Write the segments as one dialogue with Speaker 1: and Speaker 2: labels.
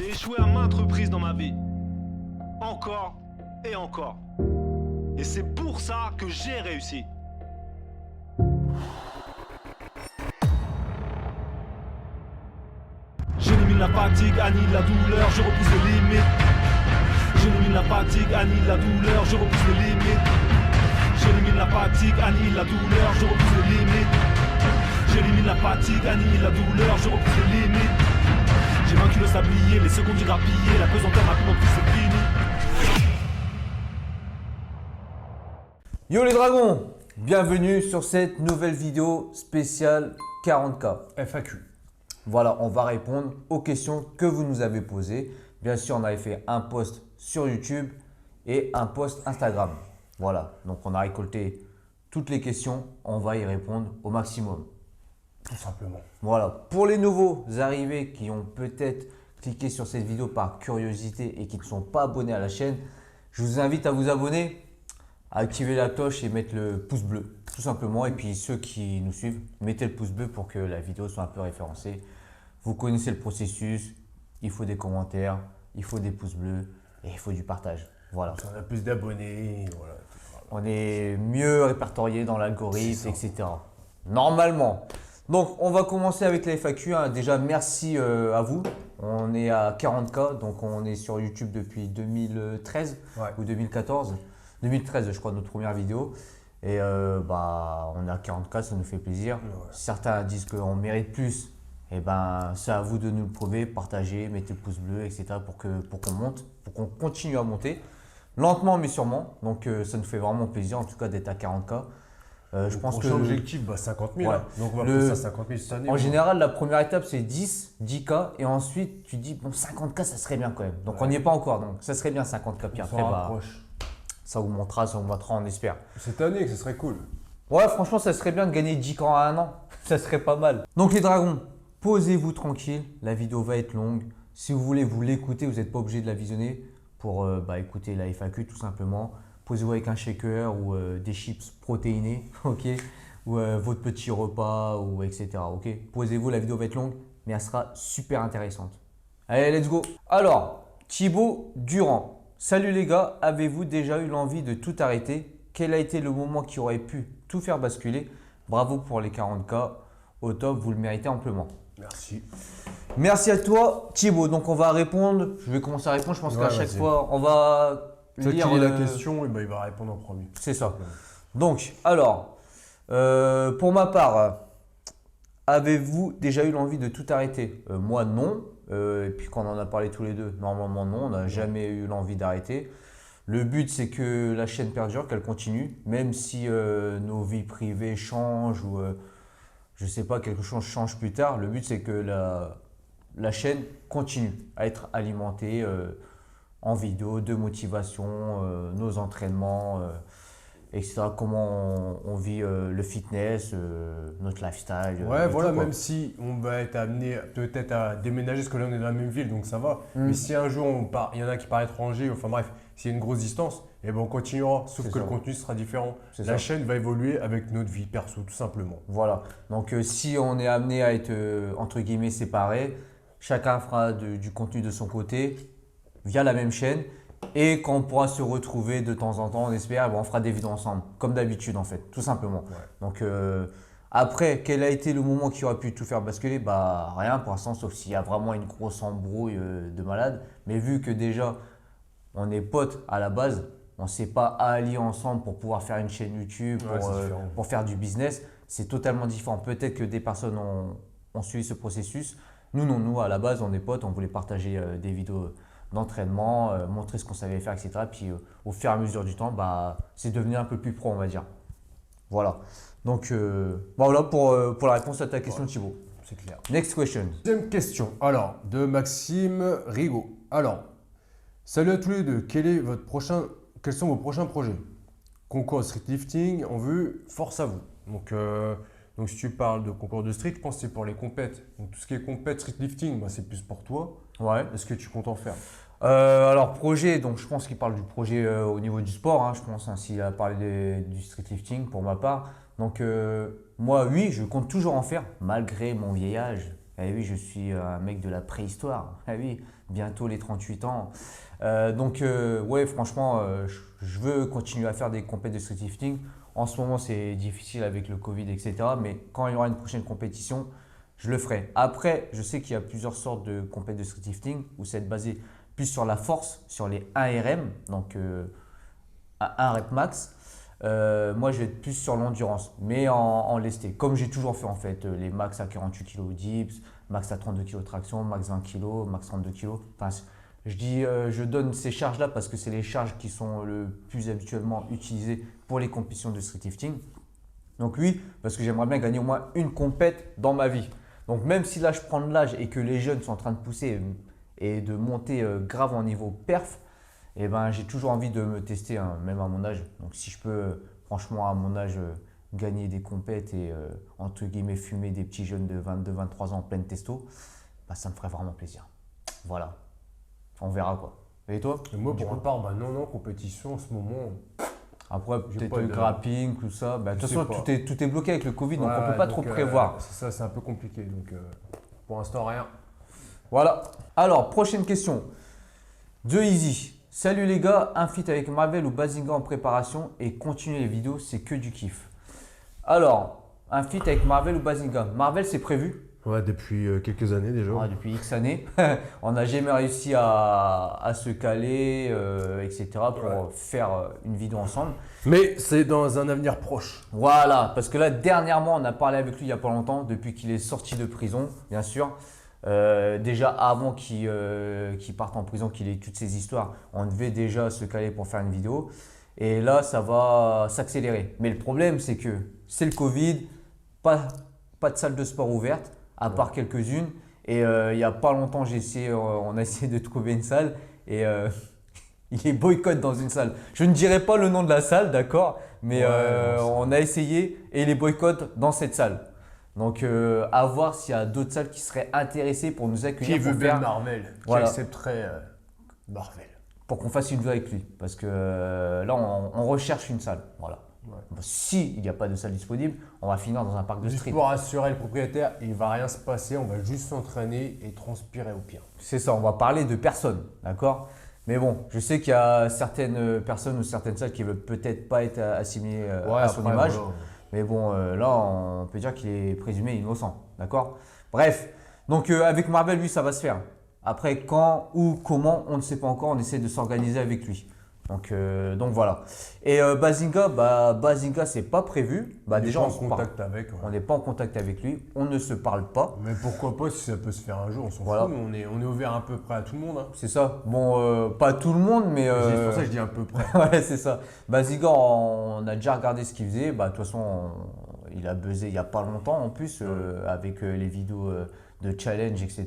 Speaker 1: J'ai échoué à maintes reprises dans ma vie. Encore et encore. Et c'est pour ça que j'ai réussi. J'élimine la fatigue, annihile la douleur, je repousse les limites. J'élimine la fatigue, annihile la douleur, je repousse les limites. J'élimine la fatigue, annihile la douleur, je repousse les limites. J'élimine la fatigue, annihile la douleur, je repousse les limites. J'ai vaincu le sablier, les secondes j'ai grappillé, la pesanteur m'a plus c'est fini.
Speaker 2: Yo les dragons, bienvenue sur cette nouvelle vidéo spéciale 40K
Speaker 3: FAQ.
Speaker 2: Voilà, on va répondre aux questions que vous nous avez posées. Bien sûr, on avait fait un post sur YouTube et un post Instagram. Voilà, donc on a récolté toutes les questions, on va y répondre au maximum.
Speaker 3: Tout simplement.
Speaker 2: Voilà, pour les nouveaux arrivés qui ont peut-être cliqué sur cette vidéo par curiosité et qui ne sont pas abonnés à la chaîne, je vous invite à vous abonner, à activer la cloche et mettre le pouce bleu, tout simplement. Et puis ceux qui nous suivent, mettez le pouce bleu pour que la vidéo soit un peu référencée. Vous connaissez le processus, il faut des commentaires, il faut des pouces bleus et il faut du partage. Voilà.
Speaker 3: On a plus d'abonnés, voilà.
Speaker 2: On est mieux répertorié dans l'algorithme, etc. Normalement. Donc, on va commencer avec les FAQ. Hein. Déjà, merci à vous. On est à 40K, donc on est sur YouTube depuis 2013 ou 2014. 2013, je crois, notre première vidéo. Et on est à 40K, ça nous fait plaisir.
Speaker 3: Ouais.
Speaker 2: Certains disent qu'on mérite plus. Et ben, c'est à vous de nous le prouver, partagez, mettez le pouce bleu, etc. pour qu'on monte, pour qu'on continue à monter. Lentement mais sûrement. Donc, ça nous fait vraiment plaisir, en tout cas, d'être à 40K. Je pense que
Speaker 3: l'objectif, 50 000.
Speaker 2: Ouais.
Speaker 3: Hein. Donc, on va pousser à 50 000 cette année.
Speaker 2: En général, la première étape, c'est 10K. Et ensuite, tu dis, bon, 50K, ça serait bien quand même. Donc, on n'y est pas encore. Donc, ça serait bien 50K. Puis après, ça augmentera, on espère.
Speaker 3: Cette année, ce serait cool.
Speaker 2: Ouais, franchement, ça serait bien de gagner 10K en un an. Ça serait pas mal. Donc, les dragons, posez-vous tranquille. La vidéo va être longue. Si vous voulez vous l'écouter, vous n'êtes pas obligé de la visionner pour écouter la FAQ tout simplement. Posez-vous avec un shaker ou des chips protéinés, ok, ou votre petit repas, ou etc. Ok, posez-vous, la vidéo va être longue, mais elle sera super intéressante. Allez, let's go. Alors, Thibaut Durand. Salut les gars, avez-vous déjà eu l'envie de tout arrêter? Quel a été le moment qui aurait pu tout faire basculer? Bravo pour les 40K, au top, vous le méritez amplement.
Speaker 3: Merci.
Speaker 2: Merci à toi Thibaut. Donc on va répondre, je vais commencer à répondre, je pense qu'à chaque fois on va
Speaker 3: lire la question et il va répondre en premier.
Speaker 2: C'est ça. Donc alors, pour ma part, avez-vous déjà eu l'envie de tout arrêter? Moi non, et puis quand on en a parlé tous les deux, normalement non, on n'a jamais eu l'envie d'arrêter. Le but c'est que la chaîne perdure, qu'elle continue, même si nos vies privées changent ou je sais pas, quelque chose change plus tard. Le but c'est que la chaîne continue à être alimentée en vidéo, de motivation, nos entraînements, etc. Comment on vit le fitness, notre lifestyle.
Speaker 3: Ouais, voilà,
Speaker 2: tout, quoi.
Speaker 3: même si on va être amené peut-être à déménager, parce que là on est dans la même ville, donc ça va. Mais si un jour il y en a qui part étranger, enfin bref, s'il y a une grosse distance, et on continuera, sauf que le contenu sera différent. La chaîne va évoluer avec notre vie perso, tout simplement.
Speaker 2: Voilà, donc si on est amené à être entre guillemets séparés, chacun fera du contenu de son côté via la même chaîne. Et quand on pourra se retrouver de temps en temps, on espère, on fera des vidéos ensemble, comme d'habitude en fait, tout simplement.
Speaker 3: Ouais.
Speaker 2: Donc après, quel a été le moment qui aurait pu tout faire basculer? Rien pour l'instant, sauf s'il y a vraiment une grosse embrouille de malade. Mais vu que déjà, on est potes à la base, on ne s'est pas alliés ensemble pour pouvoir faire une chaîne YouTube, pour faire du business, c'est totalement différent. Peut-être que des personnes ont suivi ce processus. Nous, non, nous à la base, on est potes, on voulait partager des vidéos d'entraînement, montrer ce qu'on savait faire, etc. Puis au fur et à mesure du temps, c'est devenu un peu plus pro, on va dire. Voilà. Donc voilà pour la réponse à ta question, Thibaut.
Speaker 3: C'est clair.
Speaker 2: Next question.
Speaker 3: Deuxième question. Alors, de Maxime Rigaud. Alors, salut à tous les deux. Quels sont vos prochains projets? Concours de street lifting en vue, force à vous. Donc si tu parles de concours de street, je pense que c'est pour les compètes. Donc tout ce qui est compète street lifting, c'est plus pour toi.
Speaker 2: Ouais.
Speaker 3: Est-ce que tu comptes en faire?
Speaker 2: Alors projet, donc je pense qu'il parle du projet au niveau du sport, hein, je pense, s'il a parlé du street lifting pour ma part. Donc moi, oui, je compte toujours en faire, malgré mon vieil âge. Eh oui, je suis un mec de la préhistoire. Eh oui, bientôt les 38 ans. Ouais, franchement, je veux continuer à faire des compètes de street lifting. En ce moment, c'est difficile avec le Covid, etc. Mais quand il y aura une prochaine compétition, je le ferai. Après, je sais qu'il y a plusieurs sortes de compètes de street lifting où ça va être basé plus sur la force, sur les 1 RM, donc à 1 rep max. Moi, je vais être plus sur l'endurance, mais en lesté, comme j'ai toujours fait en fait, les max à 48 kg dips, max à 32 kg traction, max 20 kg, max 32 kg. Enfin, je donne ces charges-là parce que c'est les charges qui sont le plus habituellement utilisées pour les compétitions de street lifting. Donc oui, parce que j'aimerais bien gagner au moins une compète dans ma vie. Donc même si là je prends de l'âge et que les jeunes sont en train de pousser et de monter grave en niveau perf, eh ben, j'ai toujours envie de me tester, hein, même à mon âge. Donc si je peux, franchement, à mon âge, gagner des compètes et entre guillemets fumer des petits jeunes de 22-23 ans en pleine testo, bah, ça me ferait vraiment plaisir. Voilà, on verra quoi. Et toi?
Speaker 3: Et moi, pour ma part, bah non, compétition en ce moment.
Speaker 2: Après,
Speaker 3: J'ai
Speaker 2: peut-être
Speaker 3: pas
Speaker 2: le
Speaker 3: de-
Speaker 2: grappling, tout ça. Bah, de
Speaker 3: Je
Speaker 2: toute façon,
Speaker 3: sais pas.
Speaker 2: tout est bloqué avec le Covid, donc on
Speaker 3: Ouais,
Speaker 2: ne peut pas
Speaker 3: donc,
Speaker 2: trop prévoir.
Speaker 3: C'est ça, c'est un peu compliqué. Donc pour l'instant, rien.
Speaker 2: Voilà. Alors, prochaine question. De Easy. Salut les gars, un feat avec Marvel ou Bazinga en préparation et continuez les vidéos, c'est que du kiff. Alors, un feat avec Marvel ou Bazinga. Marvel, c'est prévu.
Speaker 3: Ouais, depuis quelques années déjà.
Speaker 2: Ouais, depuis X années. On n'a jamais réussi à se caler, etc. pour
Speaker 3: Ouais.
Speaker 2: faire une vidéo ensemble.
Speaker 3: Mais c'est dans un avenir proche.
Speaker 2: Voilà, parce que là, dernièrement, on a parlé avec lui il n'y a pas longtemps, depuis qu'il est sorti de prison, bien sûr. Déjà avant qu'il parte en prison, qu'il ait toutes ces histoires, on devait déjà se caler pour faire une vidéo. Et là, ça va s'accélérer. Mais le problème, c'est que c'est le Covid, pas de salle de sport ouverte, à part quelques-unes. Et il n'y a pas longtemps, on a essayé de trouver une salle et il est boycott dans une salle. Je ne dirai pas le nom de la salle, d'accord, mais
Speaker 3: Ouais,
Speaker 2: on a essayé et il est boycott dans cette salle. Donc, à voir s'il y a d'autres salles qui seraient intéressées pour nous accueillir
Speaker 3: Qui veut
Speaker 2: pour,
Speaker 3: bien
Speaker 2: faire-
Speaker 3: Marvel?
Speaker 2: Voilà.
Speaker 3: Qui accepterait Marvel?
Speaker 2: pour qu'on fasse une vidéo avec lui. Parce que là, on recherche une salle. Voilà.
Speaker 3: Ouais.
Speaker 2: Bon, si il n'y a pas de salle disponible, on va finir dans un parc de
Speaker 3: Juste
Speaker 2: street.
Speaker 3: pour rassurer le propriétaire, il va rien se passer, on va juste s'entraîner et transpirer au pire.
Speaker 2: C'est ça, on va parler de personnes, d'accord? Mais bon, je sais qu'il y a certaines personnes ou certaines salles qui ne veulent peut-être pas être assimilées à son
Speaker 3: après,
Speaker 2: image.
Speaker 3: voilà.
Speaker 2: Mais bon, là, on peut dire qu'il est présumé innocent, d'accord? Bref, donc avec Marvel, lui, ça va se faire. Après, quand, où, comment, on ne sait pas encore, on essaie de s'organiser avec lui. Donc voilà. Et Bazinga, c'est pas prévu. Bah,
Speaker 3: On est
Speaker 2: déjà,
Speaker 3: pas
Speaker 2: on
Speaker 3: en
Speaker 2: se parle.
Speaker 3: contact avec. Ouais.
Speaker 2: On n'est pas en contact avec lui, on ne se parle pas.
Speaker 3: Mais pourquoi pas si ça peut se faire un jour, on s'en
Speaker 2: Voilà.
Speaker 3: fout. On est ouvert à peu près à tout le monde. Hein.
Speaker 2: C'est ça. Bon, pas tout le monde, mais.
Speaker 3: C'est pour ça que je dis à peu près.
Speaker 2: Ouais, c'est ça. Bazinga, on a déjà regardé ce qu'il faisait. Bah, de toute façon, il a buzzé il n'y a pas longtemps en plus avec les vidéos de challenge, etc.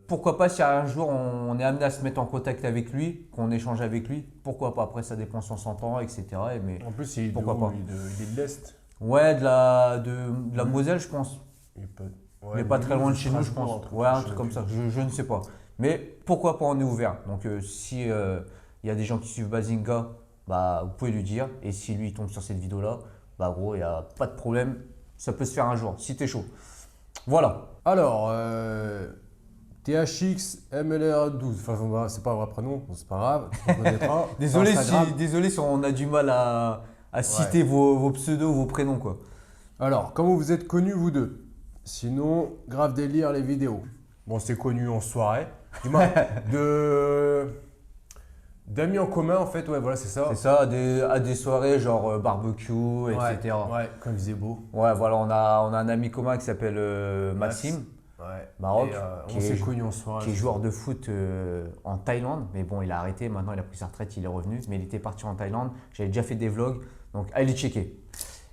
Speaker 2: Pourquoi pas si un jour on est amené à se mettre en contact avec lui, qu'on échange avec lui, pourquoi pas. Après, ça dépend si on s'entend, etc. Mais
Speaker 3: En plus, il est
Speaker 2: Pourquoi
Speaker 3: de
Speaker 2: pas.
Speaker 3: où il est de l'Est.
Speaker 2: ouais, de la Moselle, je pense.
Speaker 3: Il est pas,
Speaker 2: Mais pas très loin de chez nous, je pense. Ouais, un truc comme ça. Je ne sais pas. Mais pourquoi pas, on est ouvert. Donc, si il y a des gens qui suivent Bazinga, bah, vous pouvez lui dire. Et si lui il tombe sur cette vidéo-là, bah, gros, il n'y a pas de problème. Ça peut se faire un jour, si t'es chaud. Voilà.
Speaker 3: Alors, THX MLR12. Enfin, c'est pas un vrai prénom, bon, c'est pas grave. Tu reconnaîtras.
Speaker 2: Désolé
Speaker 3: Instagram.
Speaker 2: si on a du mal à citer vos pseudos, vos prénoms, quoi.
Speaker 3: Alors, comment vous êtes connus, vous deux? Sinon, grave délire les vidéos. Bon, c'est connu en soirée. Dis-moi, d'amis en commun, en fait, ouais, voilà, c'est ça.
Speaker 2: C'est ça, à des soirées genre barbecue,
Speaker 3: Ouais,
Speaker 2: etc.
Speaker 3: ouais, comme il faisait beau.
Speaker 2: Ouais, voilà, on a un ami commun qui s'appelle Maxime,
Speaker 3: Ouais.
Speaker 2: Maroc,
Speaker 3: Et,
Speaker 2: qui
Speaker 3: on
Speaker 2: est
Speaker 3: s'est connus en soirée.
Speaker 2: qui est joueur de foot en Thaïlande. Mais bon, il a arrêté, maintenant il a pris sa retraite, il est revenu. Mais il était parti en Thaïlande, j'avais déjà fait des vlogs, donc allez checker.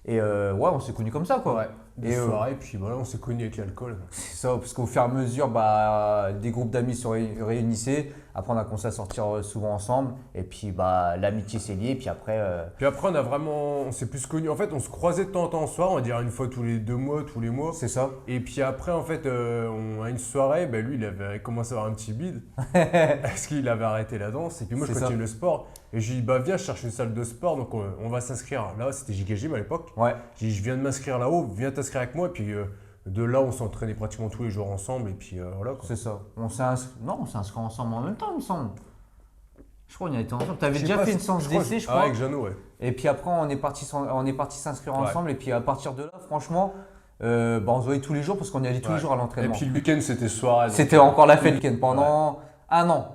Speaker 2: Et ouais, on s'est connus comme ça, quoi.
Speaker 3: Ouais, des
Speaker 2: Et,
Speaker 3: soirées, puis voilà, on s'est connus avec l'alcool.
Speaker 2: C'est ça, parce qu'au fur et à mesure, bah, des groupes d'amis se réunissaient. Après, on a commencé à sortir souvent ensemble. Et puis, bah, l'amitié s'est liée. Puis après,
Speaker 3: Puis après, on s'est plus connus. En fait, on se croisait de temps en temps en soir, on va dire une fois tous les 2 mois, tous les mois.
Speaker 2: c'est ça.
Speaker 3: Et puis après, en fait, à une soirée, ben lui, il avait commencé à avoir un petit bide. Parce qu'il avait arrêté la danse. Et puis moi, je
Speaker 2: C'est
Speaker 3: continue
Speaker 2: ça.
Speaker 3: le sport. Et je lui ai dit, bah viens, je cherche une salle de sport. Donc on va s'inscrire. Là, c'était JKG à l'époque.
Speaker 2: Ouais,
Speaker 3: J'ai dit, je viens de m'inscrire là-haut, viens t'inscrire avec moi. Et puis De là, on s'entraînait pratiquement tous les jours ensemble et puis voilà quoi.
Speaker 2: C'est ça. Non, on s'est inscrit ensemble en même temps, il me semble. Je crois qu'on y a été ensemble. Tu avais
Speaker 3: Je sais
Speaker 2: déjà
Speaker 3: pas,
Speaker 2: fait une
Speaker 3: je
Speaker 2: séance
Speaker 3: crois-
Speaker 2: d'essai, je
Speaker 3: Ah,
Speaker 2: crois.
Speaker 3: avec Jeannot, ouais.
Speaker 2: Et puis après, on est parti s'inscrire
Speaker 3: Ouais.
Speaker 2: ensemble. Et puis à partir de là, franchement, on se voyait tous les jours parce qu'on y allait tous les
Speaker 3: Ouais.
Speaker 2: jours à
Speaker 3: Et
Speaker 2: l'entraînement.
Speaker 3: puis le week-end, c'était soirée. donc,
Speaker 2: C'était encore la fête le week-end pendant un an.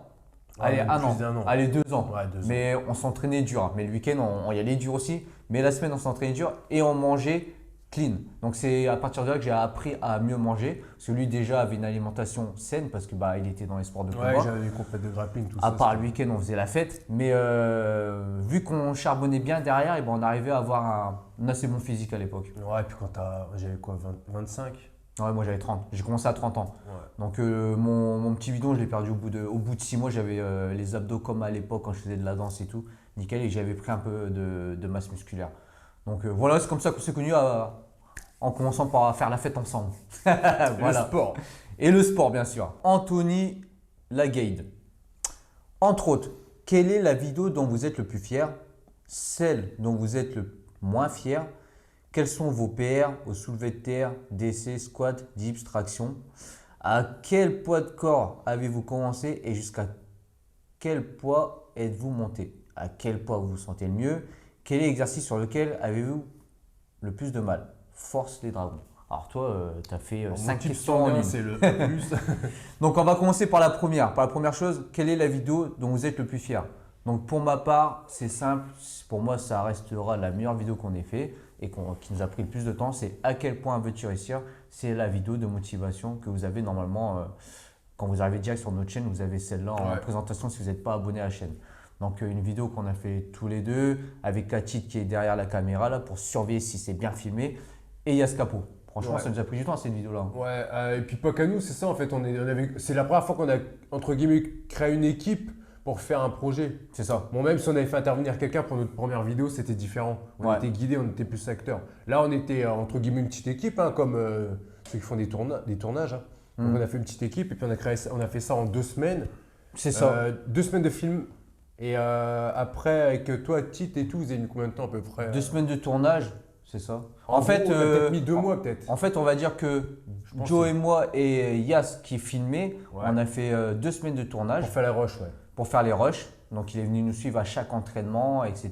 Speaker 2: Allez,
Speaker 3: même
Speaker 2: un
Speaker 3: plus
Speaker 2: an.
Speaker 3: d'un an.
Speaker 2: Allez, 2 ans.
Speaker 3: Ouais, 2 ans.
Speaker 2: Mais on s'entraînait dur. Mais le week-end, on y allait dur aussi. Mais la semaine, on s'entraînait dur et on mangeait clean. Donc c'est à partir de là que j'ai appris à mieux manger. Parce que lui déjà avait une alimentation saine parce que il était dans les sports de combat.
Speaker 3: Ouais, j'avais des compètes de grappling, tout ça.
Speaker 2: À part le week-end, on faisait la fête. Mais vu qu'on charbonnait bien derrière, et on arrivait à avoir un assez bon physique à l'époque.
Speaker 3: Ouais, et puis j'avais quoi, 25?
Speaker 2: Ouais, moi j'avais 30. J'ai commencé à 30 ans.
Speaker 3: Ouais.
Speaker 2: Donc mon petit bidon, je l'ai perdu au bout de 6 mois. J'avais les abdos comme à l'époque quand je faisais de la danse et tout. Nickel. Et j'avais pris un peu de masse musculaire. Donc voilà, c'est comme ça qu'on s'est connus en commençant par faire la fête ensemble.
Speaker 3: Le
Speaker 2: Voilà.
Speaker 3: sport.
Speaker 2: Et le sport, bien sûr. Anthony Lagade. Entre autres, quelle est la vidéo dont vous êtes le plus fier? Celle dont vous êtes le moins fier? Quels sont vos PR au soulevé de terre, DC, squat, dips, traction? À quel poids de corps avez-vous commencé et jusqu'à quel poids êtes-vous monté? À quel poids vous vous sentez le mieux? Quel est l'exercice sur lequel avez-vous le plus de mal? Force les dragons. Alors toi, tu as fait 5 questions en une.
Speaker 3: C'est le plus.
Speaker 2: Donc on va commencer par la première. Par la première chose, quelle est la vidéo dont vous êtes le plus fier? Donc pour ma part, c'est simple. Pour moi, ça restera la meilleure vidéo qu'on ait fait et qui nous a pris le plus de temps. C'est à quel point veux-tu réussir? C'est la vidéo de motivation que vous avez normalement quand vous arrivez direct sur notre chaîne. Vous avez celle-là en
Speaker 3: Ouais.
Speaker 2: présentation si vous n'êtes pas abonné à la chaîne. Donc une vidéo qu'on a fait tous les deux avec Katit qui est derrière la caméra là pour surveiller si c'est bien filmé. Et Yaskapo. Franchement,
Speaker 3: Ouais.
Speaker 2: ça nous a pris du temps cette vidéo-là.
Speaker 3: Ouais, et puis pas qu'à nous, c'est ça en fait. C'est la première fois qu'on a, entre guillemets, créé une équipe pour faire un projet.
Speaker 2: C'est ça.
Speaker 3: Bon, même si on avait fait intervenir quelqu'un pour notre première vidéo, c'était différent. On
Speaker 2: Ouais.
Speaker 3: était guidés, on était plus acteurs. Là, on était, entre guillemets, une petite équipe, hein, comme ceux qui font des tournages. Hein. Donc, on a fait une petite équipe et puis on a fait ça en 2 semaines.
Speaker 2: C'est ça.
Speaker 3: 2 semaines de film. Et après, avec toi, Tite et tout, vous avez mis combien de temps à peu près
Speaker 2: 2 semaines de tournage, c'est ça.
Speaker 3: En fait, on a peut-être mis 2 mois peut-être.
Speaker 2: En fait, on va dire que
Speaker 3: pense
Speaker 2: Joe
Speaker 3: que-
Speaker 2: et moi et Yas qui filmaient,
Speaker 3: Ouais.
Speaker 2: on a fait 2 semaines de tournage
Speaker 3: Pour faire la rush, ouais.
Speaker 2: pour faire les rushs. Donc, il est venu nous suivre à chaque entraînement, etc.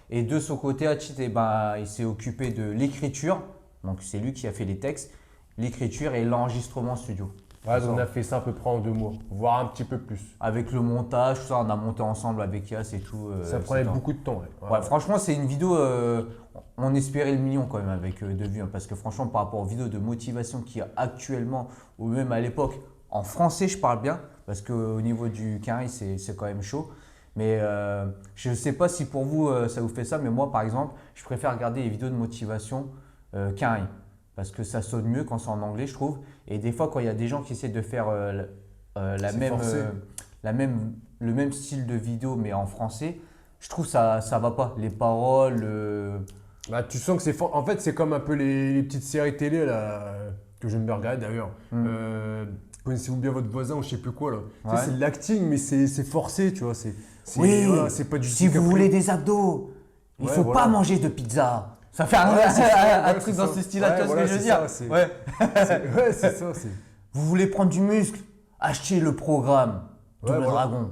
Speaker 2: Et de son côté, Hachit, il s'est occupé de l'écriture. Donc, c'est lui qui a fait les textes, l'écriture et l'enregistrement studio.
Speaker 3: Ouais,
Speaker 2: C'est
Speaker 3: donc on
Speaker 2: ça.
Speaker 3: a fait ça à peu près en 2 mois, voire un petit peu plus.
Speaker 2: Avec le montage, tout ça, on a monté ensemble avec Yas et tout.
Speaker 3: Ça prenait
Speaker 2: etc.
Speaker 3: beaucoup de temps, ouais.
Speaker 2: Ouais, franchement, c'est une vidéo, on espérait le million quand même avec de vues. Parce que franchement, par rapport aux vidéos de motivation qu'il y a actuellement, ou même à l'époque, en français, je parle bien, parce qu'au niveau du carré, c'est quand même chaud. Mais je ne sais pas si pour vous, ça vous fait ça, mais moi, par exemple, je préfère regarder les vidéos de motivation carré. Parce que ça sonne mieux quand c'est en anglais, je trouve. Et des fois, quand il y a des gens qui essaient de faire
Speaker 3: C'est forcé.
Speaker 2: le même style de vidéo, mais en français, je trouve ça va pas. Les paroles,
Speaker 3: Bah, tu sens que c'est fort. En fait, c'est comme un peu les petites séries télé là, que j'aime bien regarder d'ailleurs. Connaissez-vous bien votre voisin ou je sais plus quoi là. Tu sais,
Speaker 2: Ouais.
Speaker 3: c'est de l'acting, mais c'est forcé, tu vois.
Speaker 2: oui,
Speaker 3: voilà, c'est pas du
Speaker 2: si vous voulez des abdos, il
Speaker 3: Ouais,
Speaker 2: faut
Speaker 3: voilà.
Speaker 2: pas manger de pizza. Ça fait un,
Speaker 3: Ouais, c'est ça,
Speaker 2: un
Speaker 3: ouais,
Speaker 2: truc
Speaker 3: c'est
Speaker 2: dans
Speaker 3: ça.
Speaker 2: ce style-là,
Speaker 3: Ouais,
Speaker 2: tu vois
Speaker 3: voilà,
Speaker 2: ce que je veux
Speaker 3: c'est
Speaker 2: dire
Speaker 3: ça, c'est-
Speaker 2: Ouais.
Speaker 3: Ouais, c'est ça.
Speaker 2: Vous voulez prendre du muscle, achetez le programme
Speaker 3: Ouais,
Speaker 2: Double
Speaker 3: voilà.
Speaker 2: Dragon.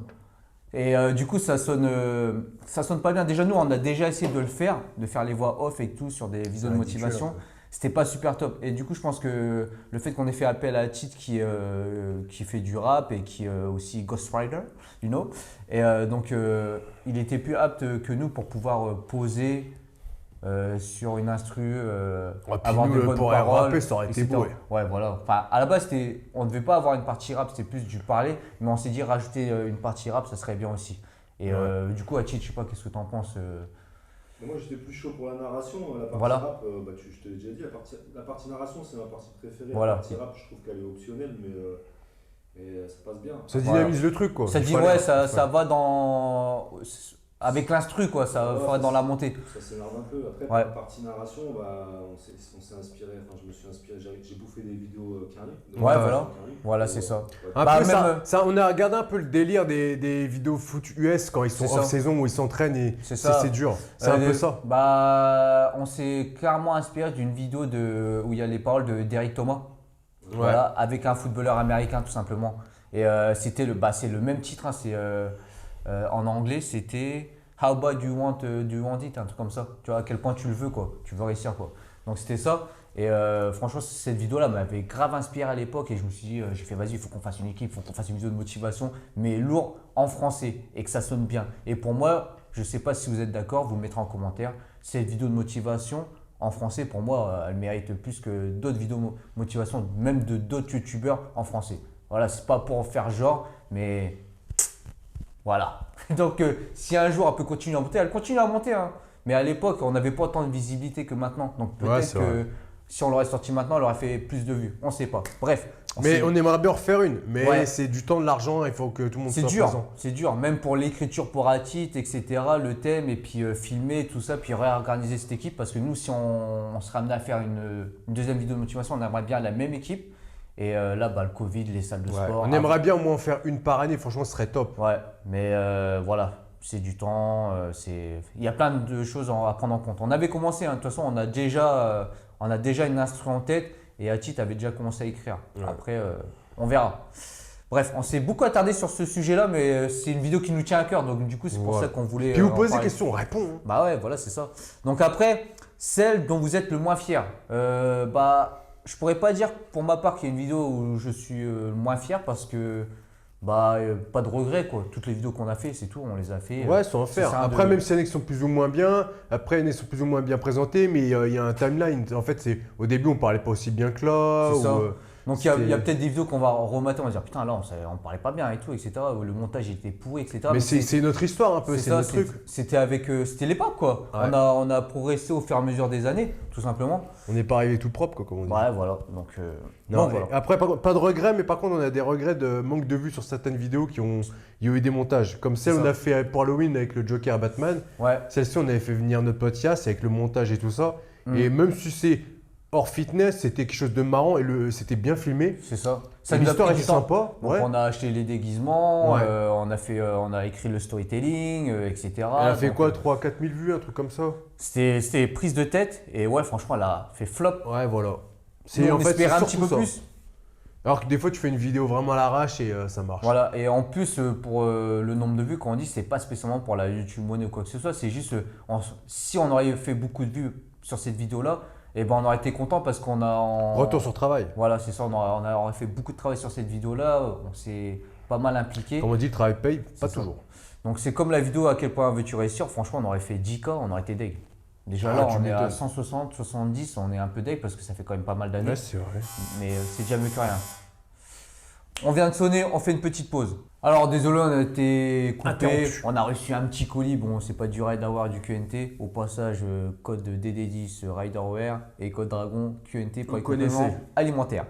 Speaker 2: Et du coup, ça sonne pas bien. Déjà, nous, on a déjà essayé de le faire, de faire les voix off et tout sur des vidéos de
Speaker 3: ridicule,
Speaker 2: motivation.
Speaker 3: en fait.
Speaker 2: C'était pas super top. Et du coup, je pense que le fait qu'on ait fait appel à Tite qui fait du rap et qui est aussi ghostwriter, you know. Et donc, il était plus apte que nous pour pouvoir poser sur une instru,
Speaker 3: puis
Speaker 2: avoir
Speaker 3: nous,
Speaker 2: des bonnes
Speaker 3: pour
Speaker 2: paroles.
Speaker 3: rapper, ça aurait été
Speaker 2: etc.
Speaker 3: beau, ouais.
Speaker 2: Ouais, voilà. Enfin, à la base, on ne devait pas avoir une partie rap, c'était plus du parler. Mais on s'est dit rajouter une partie rap, ça serait bien aussi. Et du coup, Tite, je sais pas, qu'est-ce que tu en penses
Speaker 4: Mais moi j'étais plus chaud pour la narration, la partie
Speaker 2: Voilà.
Speaker 4: rap, je te l'ai déjà dit, la partie narration c'est ma partie préférée.
Speaker 2: Voilà.
Speaker 4: La partie rap je trouve qu'elle est optionnelle mais ça passe bien.
Speaker 3: Ça dynamise le truc quoi.
Speaker 2: Ça
Speaker 3: Il
Speaker 2: dit,
Speaker 3: fallait-
Speaker 2: ouais, ça va dans. Avec l'instru, quoi, ça
Speaker 4: Ouais,
Speaker 2: ferait dans la montée.
Speaker 4: Ça s'énerve un peu. Après,
Speaker 2: Ouais.
Speaker 4: pour la partie narration, bah, on s'est inspiré, enfin, je me suis inspiré, j'ai bouffé des vidéos Carly.
Speaker 2: Ouais, voilà. Voilà, c'est ça.
Speaker 3: Un
Speaker 2: Bah,
Speaker 3: peu
Speaker 2: même,
Speaker 3: on a regardé un peu le délire des vidéos foot US quand ils sont
Speaker 2: C'est ça.
Speaker 3: off saison où ils s'entraînent et
Speaker 2: C'est ça.
Speaker 3: c'est dur. C'est un peu ça.
Speaker 2: Bah, on s'est clairement inspiré d'une vidéo où il y a les paroles d'Eric Thomas. Voilà, avec un footballeur américain tout simplement. Et c'est le même titre, hein, en anglais, c'était How bad do you want it, un truc comme ça. Tu vois à quel point tu le veux, quoi. Tu veux réussir, quoi. Donc c'était ça. Et franchement, cette vidéo-là m'avait grave inspiré à l'époque et je me suis dit, j'ai fait vas-y, il faut qu'on fasse une équipe, il faut qu'on fasse une vidéo de motivation, mais lourd en français et que ça sonne bien. Et pour moi, je ne sais pas si vous êtes d'accord, vous me mettrez en commentaire, cette vidéo de motivation en français, pour moi, elle mérite plus que d'autres vidéos motivation, même de d'autres youtubeurs en français. Voilà, c'est pas pour en faire genre, mais voilà. Donc, si un jour elle peut continuer à monter, elle continue à monter, hein. Mais à l'époque, on n'avait pas autant de visibilité que maintenant. Donc,
Speaker 3: Ouais,
Speaker 2: peut-être
Speaker 3: c'est
Speaker 2: que
Speaker 3: vrai.
Speaker 2: si on l'aurait sorti maintenant, elle aurait fait plus de vues. On ne sait pas. Bref.
Speaker 3: Mais on aimerait bien en refaire une. Mais
Speaker 2: Ouais.
Speaker 3: c'est du temps, de l'argent, il faut que tout le monde
Speaker 2: C'est
Speaker 3: soit
Speaker 2: dur,
Speaker 3: présent.
Speaker 2: c'est dur. Même pour l'écriture pour Atit, etc., le thème, et puis filmer, tout ça, puis réorganiser cette équipe. Parce que nous, si on serait amené à faire une deuxième vidéo de motivation, on aimerait bien la même équipe. Et là, bah, le Covid, les salles de
Speaker 3: Ouais.
Speaker 2: sport.
Speaker 3: On aimerait bien au moins en faire une par année, franchement, ce serait top.
Speaker 2: Ouais, mais voilà, c'est du temps. Il y a plein de choses à prendre en compte. On avait commencé, hein, de toute façon, on a déjà une instru en tête et Atit avait déjà commencé à écrire.
Speaker 3: Ouais.
Speaker 2: Après, on verra. Bref, on s'est beaucoup attardé sur ce sujet-là, mais c'est une vidéo qui nous tient à cœur. Donc, du coup, c'est pour
Speaker 3: Ouais.
Speaker 2: ça qu'on voulait.
Speaker 3: Puis vous
Speaker 2: en
Speaker 3: posez des
Speaker 2: parler.
Speaker 3: questions, on répond. Hein.
Speaker 2: Bah ouais, voilà, c'est ça. Donc, après, celle dont vous êtes le moins fier. Bah, je pourrais pas dire pour ma part qu'il y a une vidéo où je suis le moins fier parce que. Pas de regret, quoi. Toutes les vidéos qu'on a fait, c'est tout, on les a fait.
Speaker 3: Ouais, sans en faire.
Speaker 2: ça,
Speaker 3: Après,
Speaker 2: de-
Speaker 3: même si il y en a qui sont plus ou moins bien, après, il y en a qui sont plus ou moins bien présentés, mais il y a un timeline. En fait, au début, on parlait pas aussi bien que là.
Speaker 2: C'est ça.
Speaker 3: ou,
Speaker 2: Donc il y a
Speaker 3: c'est-
Speaker 2: peut-être des vidéos qu'on va remater, on va dire putain là on parlait pas bien et tout, etc. Le montage était pourri, etc.
Speaker 3: mais c'est notre histoire un peu, c'est
Speaker 2: ça,
Speaker 3: notre truc.
Speaker 2: C'était c'était l'époque quoi.
Speaker 3: Ouais.
Speaker 2: On a progressé au fur et à mesure des années, tout simplement.
Speaker 3: On n'est pas arrivé tout propre, quoi, comme on dit.
Speaker 2: Ouais, voilà. Donc,
Speaker 3: Non,
Speaker 2: donc, voilà.
Speaker 3: Après, pas de regrets, mais par contre, on a des regrets de manque de vues sur certaines vidéos il y a eu des montages. Comme celle
Speaker 2: C'est
Speaker 3: qu'on
Speaker 2: ça.
Speaker 3: a fait pour Halloween avec le Joker et Batman.
Speaker 2: Ouais.
Speaker 3: Celle-ci, on avait fait venir notre pote Yass avec le montage et tout ça.
Speaker 2: Mm.
Speaker 3: Et même si c'est hors fitness, c'était quelque chose de marrant et c'était bien filmé.
Speaker 2: C'est ça. Ça nous a
Speaker 3: L'histoire
Speaker 2: pris
Speaker 3: était
Speaker 2: du temps.
Speaker 3: sympa.
Speaker 2: Donc
Speaker 3: Ouais.
Speaker 2: on a acheté les déguisements,
Speaker 3: Ouais.
Speaker 2: on a écrit le storytelling, etc.
Speaker 3: Elle a fait
Speaker 2: Donc,
Speaker 3: quoi 3-4 000 vues, un truc comme ça.
Speaker 2: C'était prise de tête et ouais franchement elle a fait flop.
Speaker 3: Ouais, voilà.
Speaker 2: Nous, on
Speaker 3: c'est
Speaker 2: espérait un petit
Speaker 3: surtout
Speaker 2: peu
Speaker 3: ça.
Speaker 2: plus.
Speaker 3: Alors que des fois, tu fais une vidéo vraiment à l'arrache et ça marche.
Speaker 2: Voilà, et en plus, pour le nombre de vues, quand on dit, c'est pas spécialement pour la YouTube Money ou quoi que ce soit, c'est juste, si on aurait fait beaucoup de vues sur cette vidéo-là, eh ben on aurait été content parce qu'on a.
Speaker 3: Retour sur travail.
Speaker 2: Voilà, c'est ça, on aurait fait beaucoup de travail sur cette vidéo-là, on s'est pas mal impliqué.
Speaker 3: Comme on dit, le travail paye, pas
Speaker 2: C'est ça.
Speaker 3: toujours.
Speaker 2: Donc c'est comme la vidéo à quel point veux-tu réussir, franchement, on aurait fait 10K, on aurait été deg. Déjà là,
Speaker 3: tu
Speaker 2: on est à
Speaker 3: m'étonnes.
Speaker 2: 160, 70, on est un peu deg parce que ça fait quand même pas mal d'années.
Speaker 3: Ouais, c'est vrai.
Speaker 2: Mais c'est déjà mieux que rien. On vient de sonner, on fait une petite pause. Alors désolé, on a été coupé,
Speaker 3: Interrompu.
Speaker 2: on a reçu un petit colis, bon c'est pas du raid d'avoir du QNT. Au passage, code DD10 Riderware et code Dragon QNT pour
Speaker 3: Vous
Speaker 2: les compléments
Speaker 3: connaissez.
Speaker 2: alimentaires.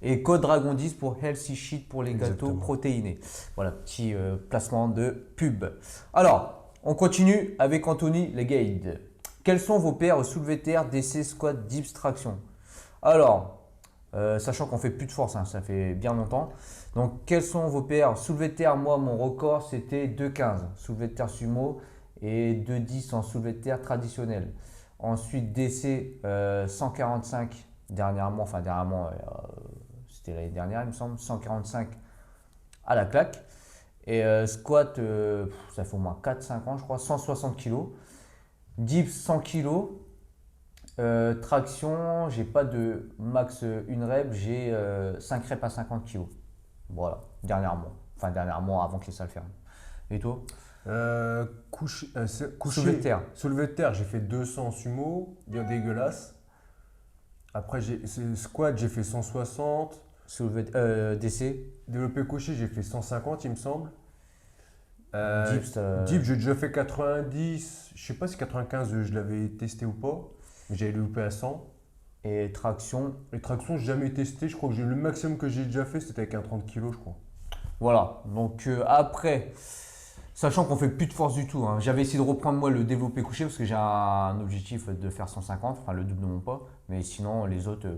Speaker 2: Et code Dragon 10 pour Healthy Shit pour les gâteaux
Speaker 3: Exactement.
Speaker 2: protéinés. Voilà, petit placement de pub. Alors, on continue avec Anthony Legade. Quels sont vos pairs au soulevé de terre, DC, squat, dips, traction? Alors, sachant qu'on fait plus de force, hein, ça fait bien longtemps. Donc, quels sont vos pairs? Soulevé de terre, moi, mon record, c'était 2,15. Soulevé de terre sumo et 2,10 en soulevé de terre traditionnel. Ensuite, DC 145 dernièrement, c'était l'année dernière, il me semble, 145 à la claque. Et squat, ça fait au moins 4-5 ans, je crois, 160 kg. Dips 100 kg. Traction, j'ai pas de max 1 rep, j'ai 5 reps à 50 kg. Voilà, dernièrement. Enfin, dernièrement, avant que les salles ferment. Et toi? Soulevé de terre.
Speaker 3: Soulevé de terre, j'ai fait 200 sumo, bien dégueulasse. Après, squat, j'ai fait 160.
Speaker 2: Soulevé DC.
Speaker 3: Développé couché, j'ai fait 150, il me semble.
Speaker 2: Dips.
Speaker 3: Deep, j'ai déjà fait 90. Je sais pas si 95, je l'avais testé ou pas. Mais j'avais loupé à 100.
Speaker 2: Et traction.
Speaker 3: Les tractions, j'ai jamais testé. Je crois que le maximum que j'ai déjà fait, c'était avec un 30 kg, je crois.
Speaker 2: Voilà. Donc après, Sachant qu'on fait plus de force du tout, hein. J'avais essayé de reprendre moi le développé couché parce que j'ai un objectif de faire 150, enfin le double de mon poids. Mais sinon, les autres,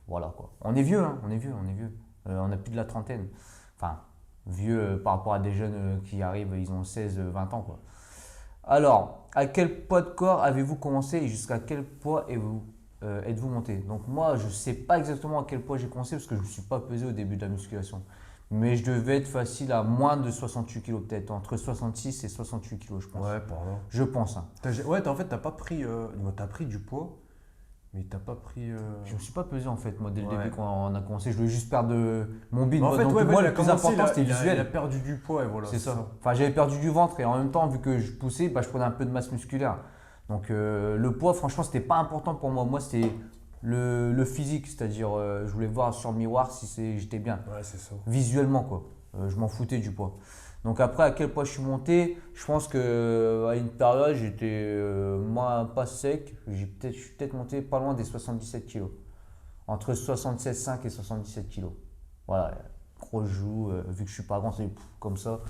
Speaker 2: voilà quoi. On est vieux, hein, on est vieux, on est vieux. On a plus de la trentaine. Enfin, vieux par rapport à des jeunes qui arrivent, ils ont 16, 20 ans quoi. Alors, à quel poids de corps avez-vous commencé et jusqu'à quel poids êtes-vous monté? Donc moi, je ne sais pas exactement à quel poids j'ai commencé parce que je ne me suis pas pesé au début de la musculation. Mais je devais être facile à moins de 68 kg peut-être, entre 66 et 68 kg je pense.
Speaker 3: Ouais, par là.
Speaker 2: Je pense. Hein.
Speaker 3: Ouais, en fait, t'as pas pris. T'as pris du poids, mais t'as pas pris.
Speaker 2: Je ne me suis pas pesé en fait, moi, dès le
Speaker 3: Ouais.
Speaker 2: début quand on a commencé. Je voulais juste perdre mon bide.
Speaker 3: Mais en
Speaker 2: Moi.
Speaker 3: fait,
Speaker 2: Donc
Speaker 3: ouais,
Speaker 2: moi,
Speaker 3: il a
Speaker 2: le plus
Speaker 3: commencé,
Speaker 2: important, c'était
Speaker 3: il a
Speaker 2: visuel.
Speaker 3: perdu du poids et voilà.
Speaker 2: C'est ça. Enfin, j'avais perdu du ventre et en même temps, vu que je poussais, bah, je prenais un peu de masse musculaire. Donc le poids, franchement, c'était pas important pour moi. Moi, c'était le physique, c'est-à-dire je voulais voir sur le miroir si j'étais bien.
Speaker 3: Ouais, c'est ça.
Speaker 2: Visuellement, quoi. Je m'en foutais du poids. Donc après, à quel poids je suis monté? Je pense qu'à une période, j'étais moins pas sec. Je suis peut-être monté pas loin des 77 kg. Entre 76,5 et 77 kg. Voilà, gros joue, vu que je suis pas grand, c'est comme ça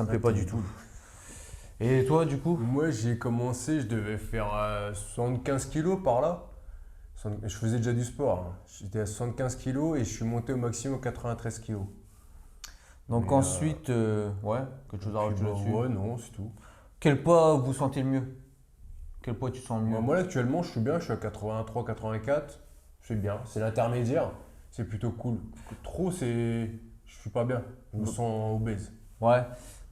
Speaker 2: me plaît pas du tout. Et toi, du coup?
Speaker 3: Moi, j'ai commencé, je devais faire 75 kilos par là. Je faisais déjà du sport, hein. J'étais à 75 kilos et je suis monté au maximum à 93 kilos.
Speaker 2: Donc
Speaker 3: Mais,
Speaker 2: ensuite, ouais, quelque chose à rajouter là-dessus?
Speaker 3: Ouais, non, c'est tout.
Speaker 2: Quel poids vous sentez le mieux? Quel poids tu sens le mieux?
Speaker 3: Moi, là, actuellement, je suis bien, je suis à 83, 84. Je suis bien, c'est l'intermédiaire, c'est plutôt cool. Trop, je suis pas bien, je me sens obèse.
Speaker 2: Ouais.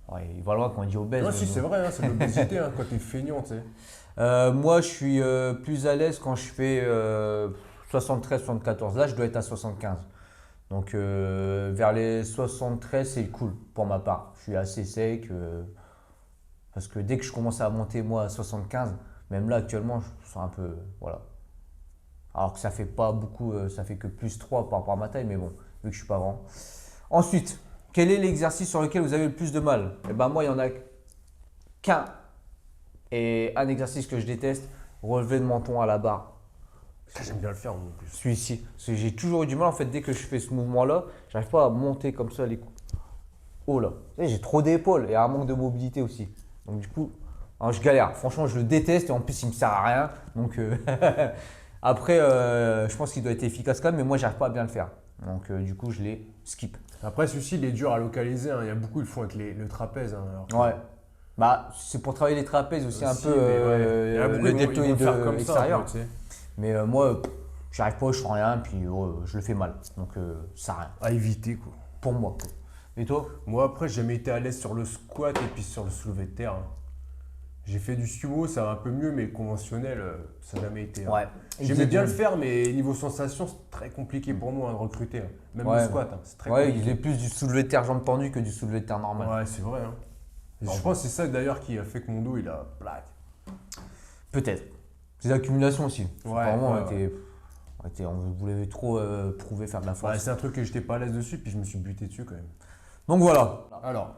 Speaker 2: Ouais, il va loin quand on dit obèse.
Speaker 3: Ouais,
Speaker 2: mais
Speaker 3: si,
Speaker 2: bon.
Speaker 3: c'est vrai, hein, c'est l'obésité hein, quand t'es feignant, tu sais.
Speaker 2: Moi, je suis plus à l'aise quand je fais 73-74. Là, je dois être à 75. Donc, vers les 73, c'est cool pour ma part. Je suis assez sec parce que dès que je commence à monter, moi, à 75, même là, actuellement, je sens un peu. Voilà. Alors que ça fait pas beaucoup, ça fait que plus 3 par rapport à ma taille, mais bon, vu que je suis pas grand. Ensuite, quel est l'exercice sur lequel vous avez le plus de mal? Eh ben, moi, il y en a qu'un. Et un exercice que je déteste, relever de menton à la barre.
Speaker 3: Ça, j'aime bien le faire, moi, en plus.
Speaker 2: Celui-ci. Parce que j'ai toujours eu du mal, en fait, dès que je fais ce mouvement-là, j'arrive pas à monter comme ça les coups. Oh là. Tu sais, j'ai trop d'épaules et un manque de mobilité aussi. Donc du coup, hein, je galère. Franchement, je le déteste et en plus, il me sert à rien. Donc après, je pense qu'il doit être efficace quand même, mais moi, j'arrive pas à bien le faire. Donc du coup, je les skip.
Speaker 3: Après, celui-ci, il est dur à localiser, hein. Il y a beaucoup, ils le font avec le trapèze. Hein, alors que-
Speaker 2: Ouais. Bah, c'est pour travailler les trapèzes aussi, un
Speaker 3: Aussi,
Speaker 2: peu
Speaker 3: mais ouais. Il y en a beaucoup,
Speaker 2: le
Speaker 3: ils vont le
Speaker 2: deltoïde
Speaker 3: faire comme ça,
Speaker 2: extérieur.
Speaker 3: un peu, tu sais.
Speaker 2: Mais moi, j'arrive pas, je sens rien, puis je le fais mal. Donc ça sert à rien.
Speaker 3: À éviter, quoi.
Speaker 2: Pour moi. Quoi. Et toi?
Speaker 3: Moi, après, j'ai jamais été à l'aise sur le squat et puis sur le soulevé de terre, hein. J'ai fait du sumo, ça va un peu mieux, mais le conventionnel, ça n'a jamais été. Hein.
Speaker 2: Ouais.
Speaker 3: J'aimais bien le faire, mais niveau sensation, c'est très compliqué pour moi hein, de recruter. Hein. Même le squat, hein, c'est très
Speaker 2: Ouais,
Speaker 3: compliqué.
Speaker 2: il est plus du soulevé de terre jambes tendues que du soulevé de terre normal.
Speaker 3: Ouais, c'est vrai. Hein. Et je pense que c'est ça d'ailleurs qui a fait que mon dos, il a plaque.
Speaker 2: Peut-être. C'est l'accumulation aussi.
Speaker 3: Ouais,
Speaker 2: Apparemment,
Speaker 3: ouais,
Speaker 2: on voulait trop prouver faire de la force.
Speaker 3: Ouais, c'est un truc que j'étais pas à l'aise dessus, puis je me suis buté dessus quand même.
Speaker 2: Donc voilà.
Speaker 3: Alors,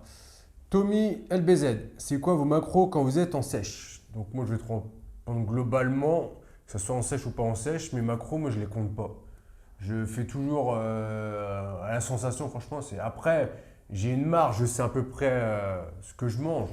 Speaker 3: Tommy LBZ, c'est quoi vos macros quand vous êtes en sèche? Donc moi, je vais te répondre globalement, que ce soit en sèche ou pas en sèche, mes macros, moi, je les compte pas. Je fais toujours à la sensation, franchement. Après, j'ai une marge, je sais à peu près ce que je mange,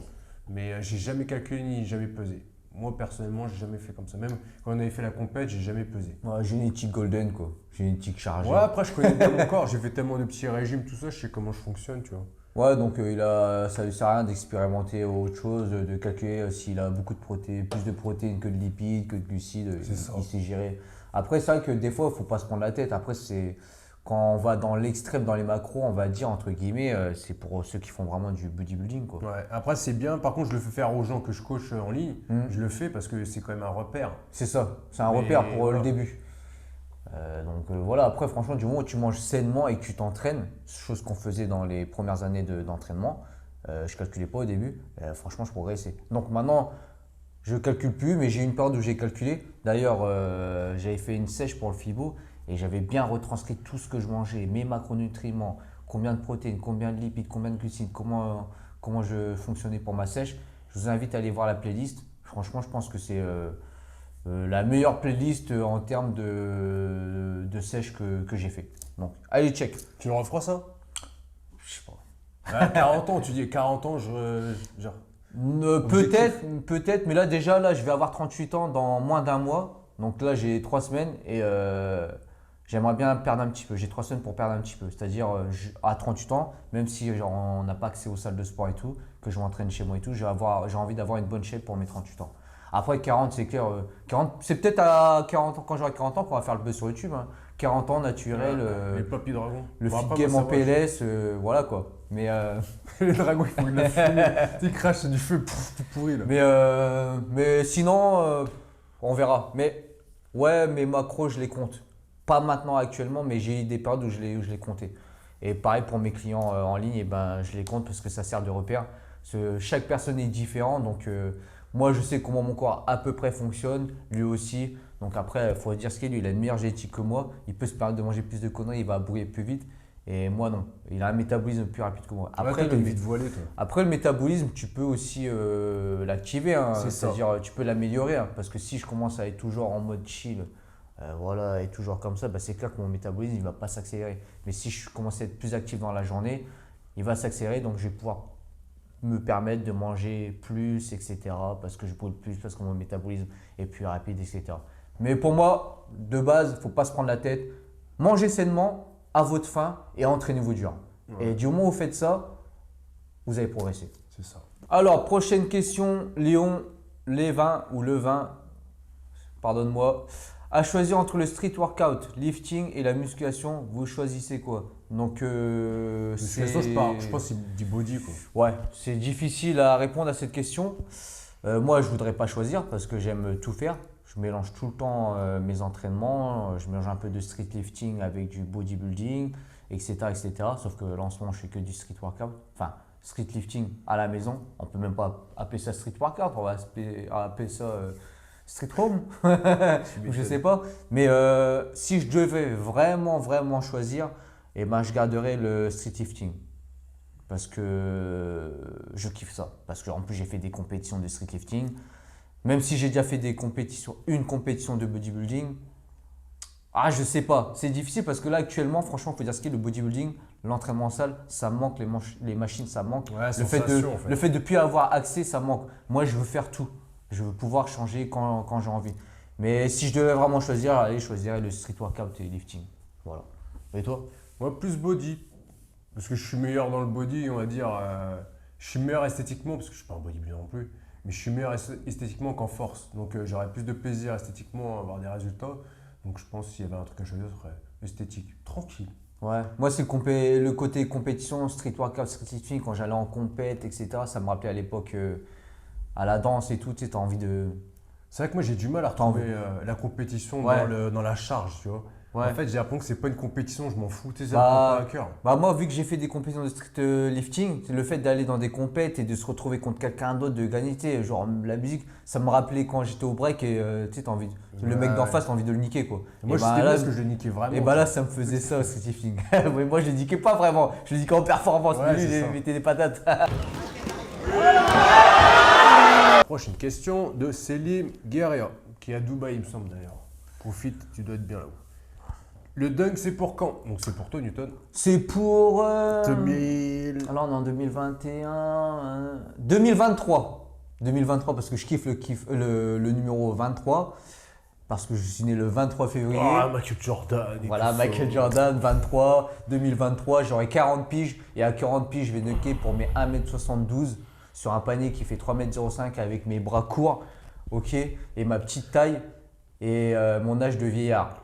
Speaker 3: mais j'ai jamais calculé ni jamais pesé. Moi, personnellement, j'ai jamais fait comme ça. Même quand on avait fait la compète, j'ai jamais pesé.
Speaker 2: Ouais, génétique golden, quoi. Génétique chargée.
Speaker 3: Ouais, après, je connais bien mon corps. J'ai fait tellement de petits régimes, tout ça, je sais comment je fonctionne, tu vois.
Speaker 2: Ouais, donc ça lui sert à rien d'expérimenter autre chose, de calculer s'il a beaucoup de protéines, plus de protéines que de lipides, que de glucides.
Speaker 3: C'est ça.
Speaker 2: Il sait gérer. Après, c'est vrai que des fois, il ne faut pas se prendre la tête. Après, c'est quand on va dans l'extrême, dans les macros, on va dire, entre guillemets, c'est pour ceux qui font vraiment du bodybuilding, quoi.
Speaker 3: Ouais, après, c'est bien. Par contre, je le fais faire aux gens que je coach en ligne. Je le fais parce que c'est quand même un repère.
Speaker 2: C'est ça, c'est un
Speaker 3: Mais
Speaker 2: repère pour
Speaker 3: voilà.
Speaker 2: le début. Donc voilà, après franchement du moment où tu manges sainement et que tu t'entraînes, chose qu'on faisait dans les premières années d'entraînement, je calculais pas au début, franchement je progressais. Donc maintenant je calcule plus, mais j'ai eu une période où j'ai calculé. D'ailleurs j'avais fait une sèche pour le FIBO et j'avais bien retranscrit tout ce que je mangeais, mes macronutriments, combien de protéines, combien de lipides, combien de glucides, comment je fonctionnais pour ma sèche. Je vous invite à aller voir la playlist. Franchement je pense que c'est la meilleure playlist en termes de sèche que j'ai fait. Donc, allez, check.
Speaker 3: Tu le referas ça?
Speaker 2: Je sais pas.
Speaker 3: À 40 ans, tu dis 40 ans, genre.
Speaker 2: Peut-être, mais là déjà, là, je vais avoir 38 ans dans moins d'un mois. Donc là, j'ai 3 semaines et j'aimerais bien perdre un petit peu. J'ai 3 semaines pour perdre un petit peu. C'est-à-dire, à 38 ans, même si genre, on n'a pas accès aux salles de sport et tout, que je m'entraîne chez moi et tout, j'ai envie d'avoir une bonne shape pour mes 38 ans. Après, 40, c'est clair. 40, c'est peut-être à 40 ans, quand j'aurai 40 ans, qu'on va faire le buzz sur YouTube. Hein. 40 ans naturel,
Speaker 3: Les papy dragons.
Speaker 2: le
Speaker 3: Bon,
Speaker 2: fit
Speaker 3: après,
Speaker 2: game
Speaker 3: moi,
Speaker 2: en
Speaker 3: ça va,
Speaker 2: PLS, voilà quoi. Mais
Speaker 3: Les dragons, ils font de la fumée. Ils crachent du feu, pouf, tout pourri là.
Speaker 2: Mais sinon, on verra. Mais ouais, mes macros, je les compte. Pas maintenant actuellement, mais j'ai eu des périodes où je les comptais. Et pareil pour mes clients en ligne, et ben, je les compte parce que ça sert de repère. Chaque personne est différente, donc moi je sais comment mon corps à peu près fonctionne, lui aussi. Donc après, il faut dire ce qu'il est, lui, il a une meilleure génétique que moi. Il peut se permettre de manger plus de conneries, il va bouiller plus vite. Et moi non, il a un métabolisme plus rapide que moi.
Speaker 3: Après, t'as une vie de voilée, toi.
Speaker 2: Après, le métabolisme, tu peux aussi l'activer, hein.
Speaker 3: C'est ça.
Speaker 2: C'est-à-dire tu peux l'améliorer. Hein, parce que si je commence à être toujours en mode chill, voilà, et toujours comme ça, bah, c'est clair que mon métabolisme ne va pas s'accélérer. Mais si je commence à être plus actif dans la journée, il va s'accélérer, donc je vais pouvoir me permettre de manger plus, etc. Parce que je brûle plus, parce que mon métabolisme est plus rapide, etc. Mais pour moi, de base, il ne faut pas se prendre la tête. Mangez sainement, à votre faim et entraînez-vous dur.
Speaker 3: Ouais.
Speaker 2: Et du moment où vous faites ça, vous allez progresser.
Speaker 3: C'est ça.
Speaker 2: Alors, prochaine question, Léon, les vins ou le vin, pardonne-moi, à choisir entre le street workout, lifting et la musculation, vous choisissez quoi? Donc,
Speaker 3: Je pense que c'est du body, quoi.
Speaker 2: Ouais, c'est difficile à répondre à cette question. Moi, je voudrais pas choisir parce que j'aime tout faire. Je mélange tout le temps mes entraînements. Je mélange un peu de street lifting avec du bodybuilding, etc., etc. Sauf que là, en ce moment, je fais que du street workout. Enfin, street lifting à la maison. On peut même pas appeler ça street workout. On va appeler ça street home. Ou je sais pas. Mais si je devais vraiment choisir, eh ben, je garderais le street lifting. Parce que je kiffe ça. Parce qu'en plus, j'ai fait des compétitions de street lifting. Même si j'ai déjà fait une compétition de bodybuilding, je sais pas. C'est difficile parce que là, actuellement, franchement, il faut dire ce qu'est le bodybuilding, l'entraînement en salle, ça me manque, les machines, ça me manque.
Speaker 3: Ouais,
Speaker 2: le fait de ne plus avoir accès, ça me manque. Moi, je veux faire tout. Je veux pouvoir changer quand j'ai envie. Mais si je devais vraiment choisir, allez, je choisirais le street workout et le lifting. Voilà. Et toi?
Speaker 3: Moi, plus body. Parce que je suis meilleur dans le body, on va dire. Je suis meilleur esthétiquement, parce que je ne suis pas un bodybuilder non plus. Mais je suis meilleur esthétiquement qu'en force. Donc j'aurais plus de plaisir esthétiquement à avoir des résultats. Donc je pense que s'il y avait un truc à choisir, ce serait esthétique. Tranquille.
Speaker 2: Ouais, moi c'est le côté compétition, street workout, street lifting, quand j'allais en compète, etc. Ça me rappelait à l'époque à la danse et tout, tu sais, as envie de…
Speaker 3: C'est vrai que moi j'ai du mal à retrouver la compétition dans la charge, tu vois.
Speaker 2: Ouais.
Speaker 3: En fait, j'ai l'impression que c'est pas une compétition, je m'en fous, tu sais, ça
Speaker 2: Bah,
Speaker 3: me prend pas à cœur.
Speaker 2: Bah moi, vu que j'ai fait des compétitions de street lifting, le fait d'aller dans des compètes et de se retrouver contre quelqu'un d'autre, de gagner, tu sais, genre la musique, ça me rappelait quand j'étais au break et tu sais, le mec d'en face, t'as envie de le niquer quoi.
Speaker 3: Moi,
Speaker 2: Et
Speaker 3: c'était
Speaker 2: là,
Speaker 3: parce que je le niquais vraiment.
Speaker 2: Et bah là, ça me faisait ça au street lifting. Mais moi, je le niquais pas vraiment, je le niquais en performance,
Speaker 3: Ouais,
Speaker 2: lui,
Speaker 3: c'est ça.
Speaker 2: il mettait des patates.
Speaker 3: Prochaine question de Selim Guerrier, qui est à Dubaï, il me semble d'ailleurs. Profite, tu dois être bien là-haut. Le dunk, c'est pour quand? Donc c'est pour toi, Newton.
Speaker 2: C'est pour…
Speaker 3: 2000.
Speaker 2: Alors on est en 2021… 2023. 2023 parce que je kiffe le numéro 23. Parce que je suis né le 23 février.
Speaker 3: Ah, Michael Jordan. et
Speaker 2: Voilà,
Speaker 3: tout ça.
Speaker 2: Michael Jordan, 23, 2023, j'aurai 40 piges et à 40 piges, je vais dunker pour mes 1m72 sur un panier qui fait 3m05 avec mes bras courts, ok, et ma petite taille et mon âge de vieillard.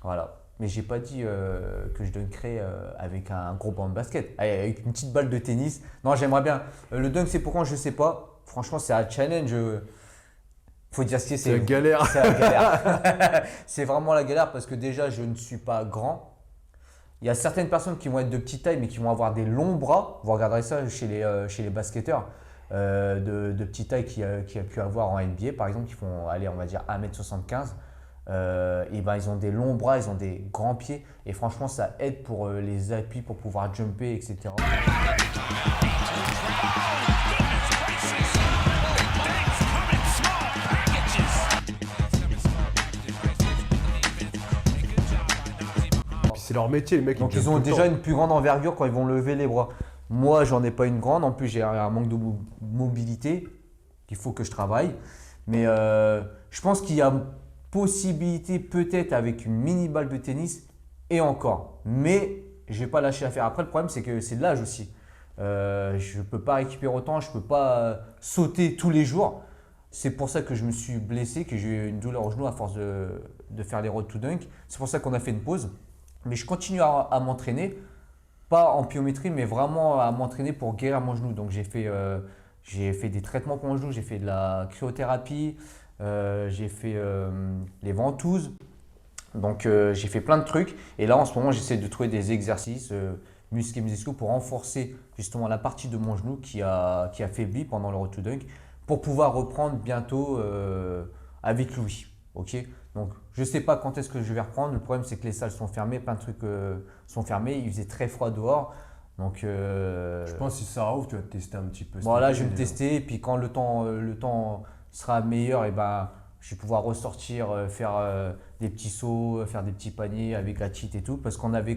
Speaker 2: Voilà, mais j'ai pas dit que je dunkerais avec un gros banc de basket, avec une petite balle de tennis. Non, j'aimerais bien. Le dunk, c'est pourquoi je sais pas. Franchement, c'est un challenge. Faut dire ce que
Speaker 3: C'est la galère.
Speaker 2: C'est la galère. C'est vraiment la galère parce que déjà, je ne suis pas grand. Il y a certaines personnes qui vont être de petite taille mais qui vont avoir des longs bras. Vous regarderez ça chez les basketteurs de petite taille qui a pu avoir en NBA par exemple, qui font aller, on va dire 1m75. Et ben, ils ont des longs bras, ils ont des grands pieds et franchement, ça aide pour les appuis, pour pouvoir jumper, etc.
Speaker 3: Puis c'est leur métier, les mecs.
Speaker 2: Donc ils ont déjà une plus grande envergure quand ils vont lever les bras. Moi, j'en ai pas une grande. En plus, j'ai un manque de mobilité qu'il faut que je travaille. Mais je pense qu'il y a possibilité peut-être avec une mini balle de tennis et encore. Mais je vais pas lâcher l'affaire. Après, le problème, c'est que c'est de l'âge aussi. Je ne peux pas récupérer autant, je ne peux pas sauter tous les jours. C'est pour ça que je me suis blessé, que j'ai eu une douleur au genou à force de faire les road to dunk. C'est pour ça qu'on a fait une pause. Mais je continue à m'entraîner, pas en pliométrie, mais vraiment à m'entraîner pour guérir mon genou. Donc j'ai fait des traitements pour mon genou, j'ai fait de la cryothérapie, j'ai fait les ventouses. Donc j'ai fait plein de trucs. Et là en ce moment, j'essaie de trouver des exercices muscles et muscu pour renforcer justement la partie de mon genou qui a faibli pendant le road to dunk pour pouvoir reprendre bientôt avec Louis. Ok. Donc je ne sais pas quand est-ce que je vais reprendre. Le problème c'est que les salles sont fermées, plein de trucs sont fermés. Il faisait très froid dehors. Donc
Speaker 3: Je pense que si ça rouvre, tu vas te tester un petit peu.
Speaker 2: voilà, je vais me tester. Et puis quand le temps sera meilleur, et ben, je vais pouvoir ressortir, faire des petits sauts, faire des petits paniers avec la cheat et tout. Parce qu'on avait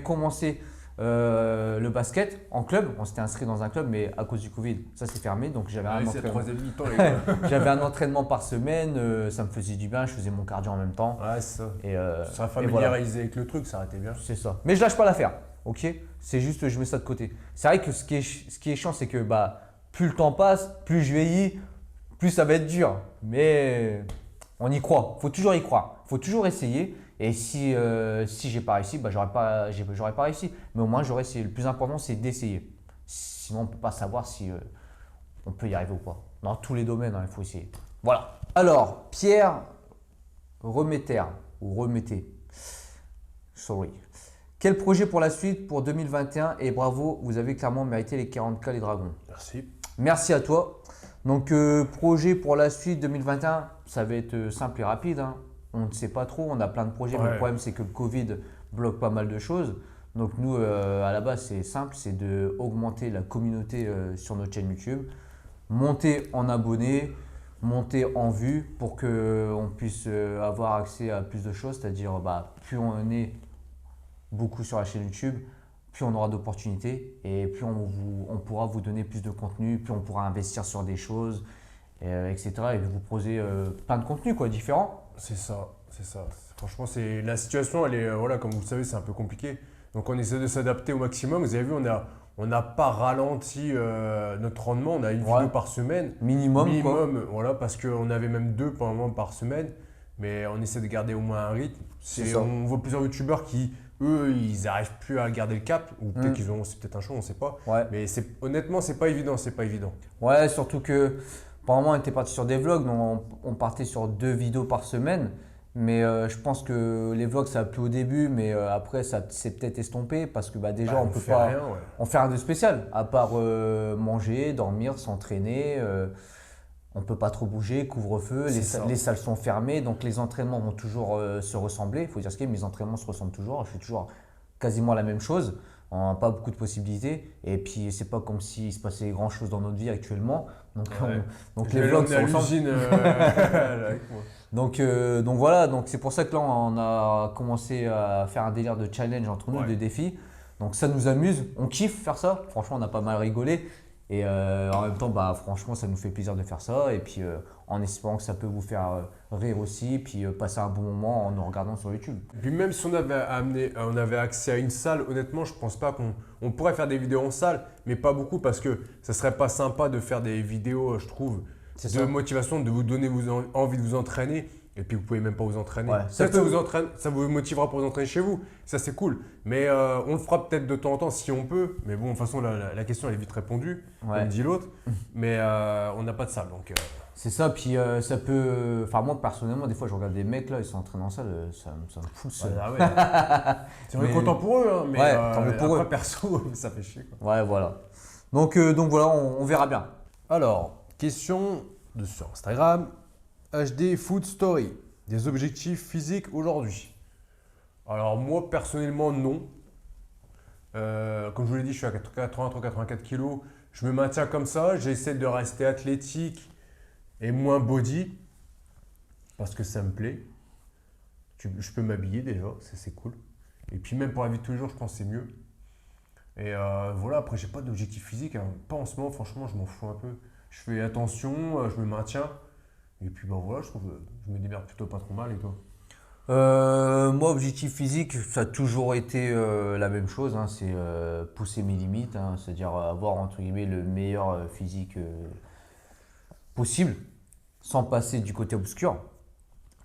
Speaker 2: commencé le basket en club. On s'était inscrit dans un club, mais à cause du Covid, ça s'est fermé. Donc j'avais un
Speaker 3: c'est la
Speaker 2: entraînement.
Speaker 3: troisième mi-temps, les gars.
Speaker 2: J'avais un entraînement par semaine. Ça me faisait du bien. Je faisais mon cardio en même temps.
Speaker 3: Ouais, c'est ça.
Speaker 2: Et,
Speaker 3: Tu seras
Speaker 2: et voilà.
Speaker 3: familiarisé avec le truc, ça aurait été bien.
Speaker 2: C'est ça. Mais je lâche pas l'affaire. Ok. C'est juste, je mets ça de côté. C'est vrai que ce qui est chiant, c'est que plus le temps passe, plus je vieillis, plus ça va être dur. Mais on y croit. Faut toujours y croire. Faut toujours essayer. Et si j'ai pas réussi, j'aurais pas réussi. Mais au moins j'aurais essayé. Le plus important, c'est d'essayer. Sinon, on peut pas savoir si on peut y arriver ou pas. Dans tous les domaines, il faut essayer. Voilà. Alors, Pierre Remetter ou Remettez. Sorry. Quel projet pour la suite pour 2021 et bravo, vous avez clairement mérité les 40K les Dragons.
Speaker 3: Merci.
Speaker 2: Merci à toi. Donc projet pour la suite 2021, ça va être simple et rapide. Hein. On ne sait pas trop, on a plein de projets, mais le problème c'est que le Covid bloque pas mal de choses. Donc nous, à la base, c'est simple, c'est d'augmenter la communauté sur notre chaîne YouTube, monter en abonnés, monter en vues pour qu'on puisse avoir accès à plus de choses, c'est-à-dire plus on est beaucoup sur la chaîne YouTube, plus on aura d'opportunités et plus on pourra vous donner plus de contenu, plus on pourra investir sur des choses, etc. Et vous proposer plein de contenus différents.
Speaker 3: C'est ça, c'est ça. Franchement, la situation, elle est, voilà, comme vous le savez, c'est un peu compliqué. Donc on essaie de s'adapter au maximum. Vous avez vu, on n'a pas ralenti notre rendement. On a une vidéo par semaine.
Speaker 2: Minimum,
Speaker 3: voilà, parce qu'on avait même 2 pour le moment par semaine. Mais on essaie de garder au moins un rythme. On voit plusieurs youtubeurs qui, eux, ils n'arrivent plus à garder le cap. Ou peut-être c'est peut-être un show, on ne sait pas.
Speaker 2: Ouais.
Speaker 3: Mais honnêtement, c'est pas évident, c'est pas évident.
Speaker 2: Ouais, surtout que apparemment on était parti sur des vlogs, donc on partait sur 2 vidéos par semaine. Mais je pense que les vlogs ça a plu au début, mais après ça s'est peut-être estompé parce que déjà on peut pas en faire un de spécial, à part manger, dormir, s'entraîner. On ne peut pas trop bouger, couvre-feu, les salles sont fermées, donc les entraînements vont toujours se ressembler. Il faut dire ce qu'il y a, mes entraînements se ressemblent toujours. Je fais toujours quasiment la même chose. On n'a pas beaucoup de possibilités. Et puis, c'est pas comme s'il se passait grand-chose dans notre vie actuellement. Donc les vlogs se ressemblent. Donc voilà, donc c'est pour ça que là, on a commencé à faire un délire de challenge entre nous, de défis. Donc ça nous amuse, on kiffe faire ça. Franchement, on a pas mal rigolé. Et en même temps, franchement, ça nous fait plaisir de faire ça. Et puis, en espérant que ça peut vous faire rire aussi, puis passer un bon moment en nous regardant sur YouTube.
Speaker 3: Et puis même si on avait accès à une salle, honnêtement, je pense pas qu'on pourrait faire des vidéos en salle, mais pas beaucoup parce que ça serait pas sympa de faire des vidéos, je trouve, motivation, de vous donner envie de vous entraîner. Et puis vous pouvez même pas vous entraîner. Ouais, ça vous motivera pour vous entraîner chez vous. Ça c'est cool. Mais on le fera peut-être de temps en temps si on peut. Mais bon, de toute façon la question elle est vite répondue, comme dit l'autre. Mais on n'a pas de salle donc.
Speaker 2: C'est ça. Puis ça peut. Enfin moi personnellement, des fois je regarde des mecs là, ils s'entraînent en salle, ça me fout le seum.
Speaker 3: C'est vrai content pour eux, hein, mais
Speaker 2: après
Speaker 3: perso ça fait chier.
Speaker 2: Ouais voilà. Donc voilà, on verra bien.
Speaker 3: Alors question sur Instagram. HD Food Story, des objectifs physiques aujourd'hui? Alors moi personnellement non. Comme je vous l'ai dit, je suis à 83-84 kg. Je me maintiens comme ça. J'essaie de rester athlétique et moins body parce que ça me plaît. Je peux m'habiller déjà, ça c'est cool. Et puis même pour la vie de tous les jours, je pense que c'est mieux. Et voilà, après, j'ai pas d'objectif physique, hein. Pas en ce moment, franchement, je m'en fous un peu. Je fais attention, je me maintiens. Et puis, bah voilà, je trouve que je me démerde plutôt pas trop mal. Et toi?
Speaker 2: Moi, objectif physique, ça a toujours été la même chose, hein, c'est pousser mes limites, hein, c'est-à-dire avoir entre guillemets le meilleur physique possible, sans passer du côté obscur.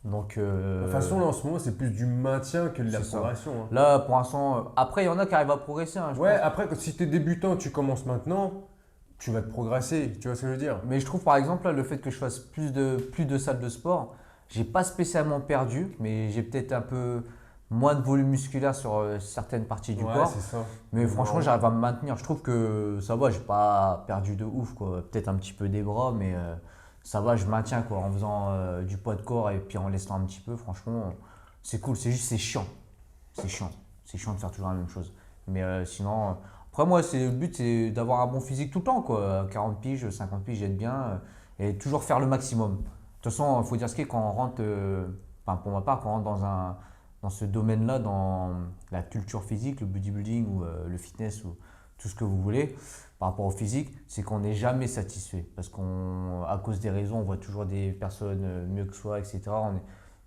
Speaker 2: Donc,
Speaker 3: De toute façon, là, en ce moment, c'est plus du maintien que de la
Speaker 2: c'est ça.
Speaker 3: progression, hein.
Speaker 2: Là, pour l'instant, après, il y en a qui arrivent à progresser, hein, je
Speaker 3: Ouais,
Speaker 2: pense.
Speaker 3: après, si tu es débutant, tu commences maintenant, tu vas te progresser. Tu vois ce que je veux dire?
Speaker 2: Mais je trouve par exemple là, le fait que je fasse plus de salles de sport, j'ai pas spécialement perdu, mais j'ai peut-être un peu moins de volume musculaire sur certaines parties du
Speaker 3: Ouais,
Speaker 2: corps.
Speaker 3: c'est ça.
Speaker 2: Mais franchement,
Speaker 3: Non.
Speaker 2: j'arrive à me maintenir. Je trouve que ça va, j'ai pas perdu de ouf, quoi. Peut-être un petit peu des bras, mais ça va, je maintiens, quoi. En faisant du poids de corps et puis en laissant un petit peu, franchement, c'est cool. C'est juste, c'est chiant. C'est chiant. C'est chiant de faire toujours la même chose. Mais sinon, après moi, le but, c'est d'avoir un bon physique tout le temps, quoi. 40 piges, 50 piges, j'aide bien. Et toujours faire le maximum. De toute façon, il faut dire ce qui est quand on rentre, enfin pour ma part, quand on rentre dans ce domaine-là, dans la culture physique, le bodybuilding ou le fitness ou tout ce que vous voulez, par rapport au physique, c'est qu'on n'est jamais satisfait. Parce qu'à cause des raisons, on voit toujours des personnes mieux que soi, etc.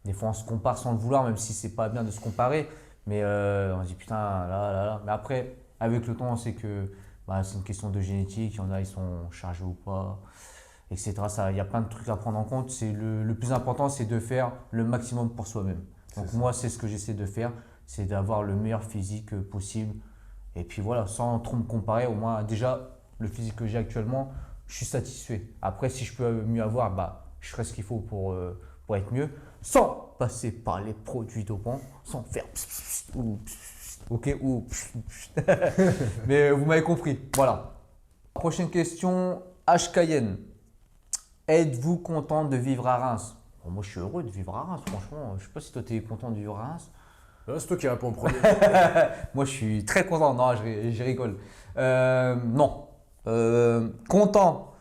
Speaker 2: Des fois, on se compare sans le vouloir, même si c'est pas bien de se comparer. Mais on se dit putain, là. Mais après, avec le temps, on sait que bah, c'est une question de génétique. Il y en a, ils sont chargés ou pas, etc. Il y a plein de trucs à prendre en compte. Le plus important, c'est de faire le maximum pour soi-même. Donc
Speaker 3: C'est ça.
Speaker 2: moi, c'est ce que j'essaie de faire, c'est d'avoir le meilleur physique possible. Et puis voilà, sans trop me comparer, au moins déjà, le physique que j'ai actuellement, je suis satisfait. Après, si je peux mieux avoir, bah, je ferai ce qu'il faut pour être mieux, sans passer par les produits dopants, sans faire ou ok, ou mais vous m'avez compris. Voilà. Prochaine question, H. Cayenne. Êtes-vous content de vivre à Reims? Bon, moi, je suis heureux de vivre à Reims, franchement. Je sais pas si toi, tu es content de vivre à Reims.
Speaker 3: C'est toi qui réponds en premier.
Speaker 2: Moi, je suis très content. Non, je rigole. Non. Content?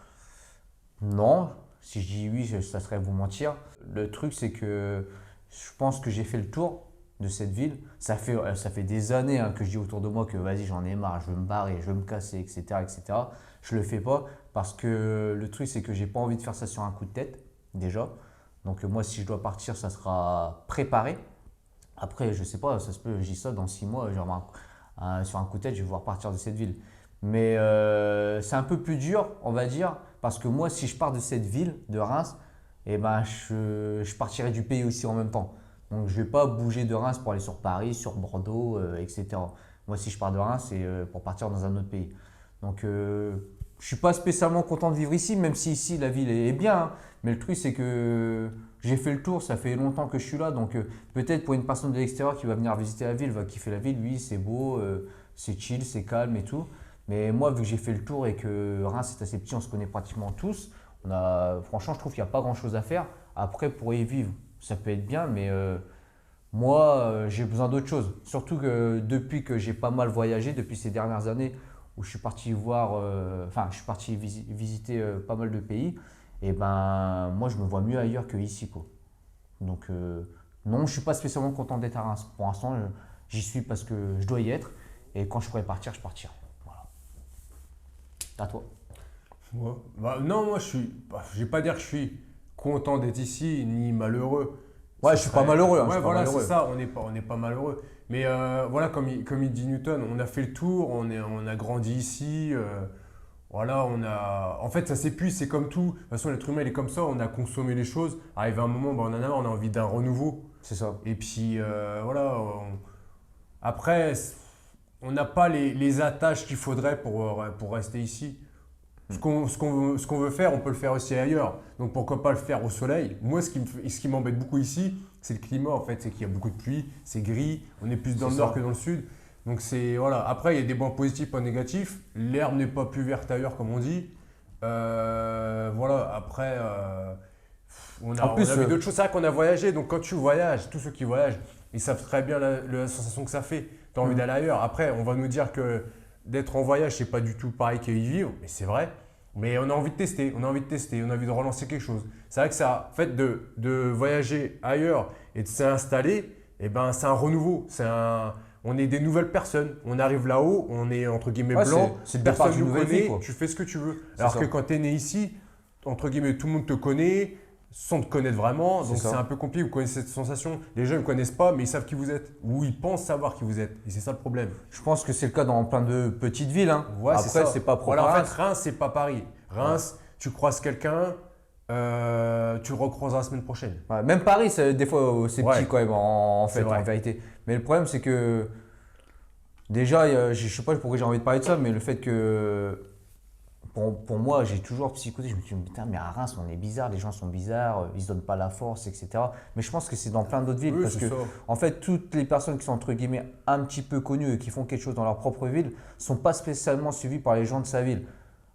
Speaker 2: Non. Si je dis oui, ça serait vous mentir. Le truc, c'est que je pense que j'ai fait le tour de cette ville. Ça fait des années hein, que je dis autour de moi que vas-y, j'en ai marre, je veux me barrer, je veux me casser, etc., etc. Je le fais pas parce que le truc, c'est que j'ai pas envie de faire ça sur un coup de tête, déjà. Donc, moi, si je dois partir, ça sera préparé. Après, je sais pas, ça se peut, je dis ça dans 6 mois, genre sur un coup de tête, je vais voir partir de cette ville. Mais c'est un peu plus dur, on va dire, parce que moi, si je pars de cette ville, de Reims, eh ben, je partirai du pays aussi en même temps. Donc, je ne vais pas bouger de Reims pour aller sur Paris, sur Bordeaux, etc. Moi, si je pars de Reims, c'est pour partir dans un autre pays. Donc, je ne suis pas spécialement content de vivre ici, même si ici, la ville est bien, hein. Mais le truc, c'est que j'ai fait le tour, ça fait longtemps que je suis là. Donc, peut-être pour une personne de l'extérieur qui va venir visiter la ville, va kiffer la ville. Oui, c'est beau, c'est chill, c'est calme et tout. Mais moi, vu que j'ai fait le tour et que Reims est assez petit, on se connaît pratiquement tous. Franchement, je trouve qu'il n'y a pas grand-chose à faire. Après, pour y vivre, ça peut être bien, mais moi, j'ai besoin d'autre chose. Surtout que depuis que j'ai pas mal voyagé, depuis ces dernières années où je suis parti voir, je suis parti visiter pas mal de pays, et ben moi, je me vois mieux ailleurs qu'ici, quoi. Donc, non, je ne suis pas spécialement content d'être à Reims. Pour l'instant, j'y suis parce que je dois y être. Et quand je pourrai partir, je partirai. Voilà. À toi.
Speaker 3: Moi, non, moi, je vais pas dire que je suis content d'être ici, ni malheureux.
Speaker 2: Ouais,
Speaker 3: Ce
Speaker 2: je suis pas
Speaker 3: serait-
Speaker 2: malheureux, hein, je
Speaker 3: Ouais,
Speaker 2: suis pas
Speaker 3: voilà,
Speaker 2: malheureux.
Speaker 3: c'est ça, on n'est pas malheureux. Mais voilà, comme il dit Newton, on a fait le tour, on a grandi ici. Voilà, en fait, ça s'épuise, c'est comme tout. De toute façon, l'être humain, il est comme ça, on a consommé les choses. Arrive un moment, on en a marre, on a envie d'un renouveau.
Speaker 2: C'est ça.
Speaker 3: Et puis, voilà, après, on n'a pas les attaches qu'il faudrait pour rester ici. Ce qu'on veut faire, on peut le faire aussi ailleurs. Donc pourquoi pas le faire au soleil? Moi, ce qui m'embête beaucoup ici, c'est le climat en fait. C'est qu'il y a beaucoup de pluie, c'est gris, on est plus dans le
Speaker 2: C'est
Speaker 3: nord
Speaker 2: ça.
Speaker 3: que dans le sud. Donc voilà. Après, il y a des points positifs, points négatifs. L'herbe n'est pas plus verte ailleurs, comme on dit. Voilà, après,
Speaker 2: En plus,
Speaker 3: on a vu d'autres choses. C'est vrai qu'on a voyagé. Donc quand tu voyages, tous ceux qui voyagent, ils savent très bien la sensation que ça fait. Tu as envie d'aller ailleurs. Après, on va nous dire que d'être en voyage, c'est pas du tout pareil qu'y vivre. Mais c'est vrai. Mais on a envie de tester, on a envie de relancer quelque chose. C'est vrai que ça, en fait, de voyager ailleurs et de s'installer, eh ben, c'est un renouveau. On est des nouvelles personnes. On arrive là-haut, on est entre guillemets
Speaker 2: Ouais,
Speaker 3: blanc.
Speaker 2: c'est le départ
Speaker 3: Personne
Speaker 2: d'une
Speaker 3: nous
Speaker 2: nouvelle vie,
Speaker 3: connaît.
Speaker 2: quoi.
Speaker 3: Tu fais ce que tu veux.
Speaker 2: C'est
Speaker 3: Alors
Speaker 2: ça.
Speaker 3: que quand tu es né ici, entre guillemets, tout le monde te connaît, sans te connaître vraiment. Donc
Speaker 2: C'est ça.
Speaker 3: c'est un peu compliqué. Vous connaissez cette sensation. Les gens ne connaissent pas, mais ils savent qui vous êtes. Ou ils pensent savoir qui vous êtes. Et c'est ça le problème.
Speaker 2: Je pense que c'est le cas dans plein de petites villes. Hein.
Speaker 3: Ouais,
Speaker 2: Après,
Speaker 3: ça.
Speaker 2: c'est pas propre
Speaker 3: Voilà,
Speaker 2: à
Speaker 3: en
Speaker 2: Reims.
Speaker 3: fait, Reims, c'est pas Paris. Reims, tu croises quelqu'un, tu le recroiseras la semaine prochaine.
Speaker 2: Ouais, même Paris, des fois, c'est
Speaker 3: Ouais.
Speaker 2: petit quand même, en
Speaker 3: C'est
Speaker 2: fait,
Speaker 3: vrai.
Speaker 2: en vérité. Mais le problème, c'est que déjà, je sais pas pourquoi j'ai envie de parler de ça, mais le fait que pour moi, j'ai toujours psychoté. Je me suis dit, putain, mais à Reims, on est bizarre, les gens sont bizarres, ils se donnent pas la force, etc. Mais je pense que c'est dans plein d'autres villes
Speaker 3: Oui,
Speaker 2: parce
Speaker 3: c'est
Speaker 2: que,
Speaker 3: ça.
Speaker 2: en fait, toutes les personnes qui sont entre guillemets un petit peu connues et qui font quelque chose dans leur propre ville sont pas spécialement suivies par les gens de sa ville.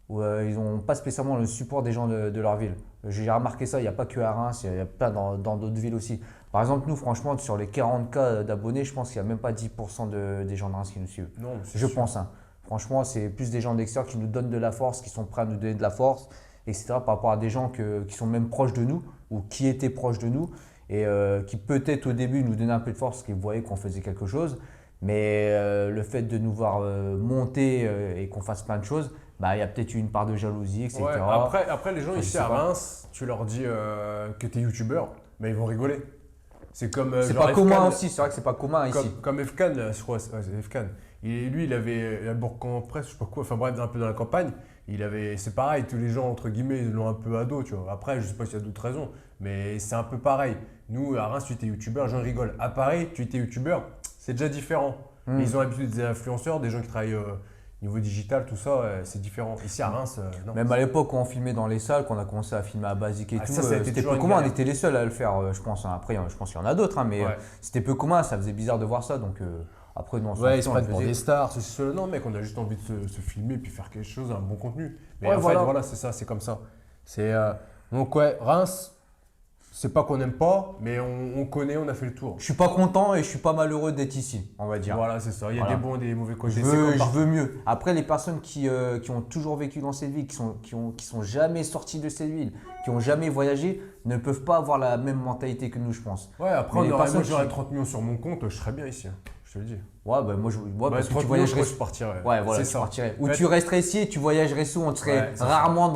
Speaker 2: Ou ils n'ont pas spécialement le support des gens de leur ville. J'ai remarqué ça, il n'y a pas que à Reims, il y a plein dans d'autres villes aussi. Par exemple, nous, franchement, sur les 40K d'abonnés, je pense qu'il n'y a même pas 10% des gens de Reims qui nous suivent.
Speaker 3: Non, mais c'est
Speaker 2: Je
Speaker 3: sûr.
Speaker 2: pense. Hein. Franchement, c'est plus des gens d'extérieur qui nous donnent de la force, qui sont prêts à nous donner de la force, etc. Par rapport à des gens qui sont même proches de nous ou qui étaient proches de nous et qui peut-être au début nous donnaient un peu de force parce qu'ils voyaient qu'on faisait quelque chose. Mais le fait de nous voir monter et qu'on fasse plein de choses, bah, il y a peut-être eu une part de jalousie, etc.
Speaker 3: Ouais, après, les gens
Speaker 2: Je
Speaker 3: ici
Speaker 2: sais
Speaker 3: à
Speaker 2: pas.
Speaker 3: Reims, tu leur dis que tu es youtubeur, mais ils vont rigoler. C'est comme.
Speaker 2: C'est
Speaker 3: genre
Speaker 2: pas commun
Speaker 3: Fkan,
Speaker 2: aussi, c'est vrai que c'est pas commun ici.
Speaker 3: Comme Fkan, là, je crois, ouais, c'est Fkan. Lui, il avait la Bourg-en-Presse, je sais pas quoi, enfin bref, un peu dans la campagne. C'est pareil, tous les gens, entre guillemets, ils l'ont un peu ado, tu vois. Après, je sais pas s'il y a d'autres raisons, mais c'est un peu pareil. Nous, à Reims, tu étais youtubeur, les gens rigolent. À Paris, tu étais youtubeur, c'est déjà différent.
Speaker 2: Mm.
Speaker 3: Ils ont l'habitude des influenceurs, des gens qui travaillent niveau digital, tout ça, c'est différent. Ici à Reims, non.
Speaker 2: Même à l'époque, quand on filmait dans les salles, qu'on a commencé à filmer à Basique et
Speaker 3: Ah,
Speaker 2: tout,
Speaker 3: ça a été
Speaker 2: c'était
Speaker 3: toujours
Speaker 2: peu
Speaker 3: une
Speaker 2: commun. On
Speaker 3: galère.
Speaker 2: était les seuls à le faire, je pense. Hein. Après, je pense qu'il y en a d'autres, hein, mais
Speaker 3: Ouais.
Speaker 2: c'était peu commun. Ça faisait bizarre de voir ça. Donc après, nous, on s'en
Speaker 3: Ouais, ils se
Speaker 2: foutait, on le
Speaker 3: prennent pour
Speaker 2: faisait.
Speaker 3: des stars, ceci, cela. Non, mec, on a juste envie de se filmer et puis faire quelque chose, un bon contenu. Mais
Speaker 2: Ouais,
Speaker 3: en
Speaker 2: voilà.
Speaker 3: fait, voilà, c'est ça, c'est comme ça. Donc, ouais, Reims, c'est pas qu'on n'aime pas, mais on connaît, on a fait le tour.
Speaker 2: Je suis pas content et je suis pas malheureux d'être ici, on va dire.
Speaker 3: Voilà, c'est ça. Il y a
Speaker 2: Voilà.
Speaker 3: des bons et des mauvais côtés.
Speaker 2: Je
Speaker 3: C'est comme
Speaker 2: veux,
Speaker 3: partout.
Speaker 2: je veux mieux. Après, les personnes qui ont toujours vécu dans cette ville, qui sont jamais sorties de cette ville, qui ont jamais voyagé, ne peuvent pas avoir la même mentalité que nous, je pense.
Speaker 3: Ouais, après,
Speaker 2: Mais les personnes
Speaker 3: moi, j'aurais
Speaker 2: qui-
Speaker 3: 30 millions sur mon compte, je serais bien ici, hein, je te le dis.
Speaker 2: Ouais, bah moi, parce que
Speaker 3: 30
Speaker 2: tu
Speaker 3: millions, je
Speaker 2: voyagerais.
Speaker 3: crois que je partirais.
Speaker 2: Ouais, voilà,
Speaker 3: c'est
Speaker 2: tu
Speaker 3: ça.
Speaker 2: partirais. Ou
Speaker 3: Ouais.
Speaker 2: tu resterais ici et tu voyagerais souvent, tu serais
Speaker 3: Ouais, c'est ça.
Speaker 2: rarement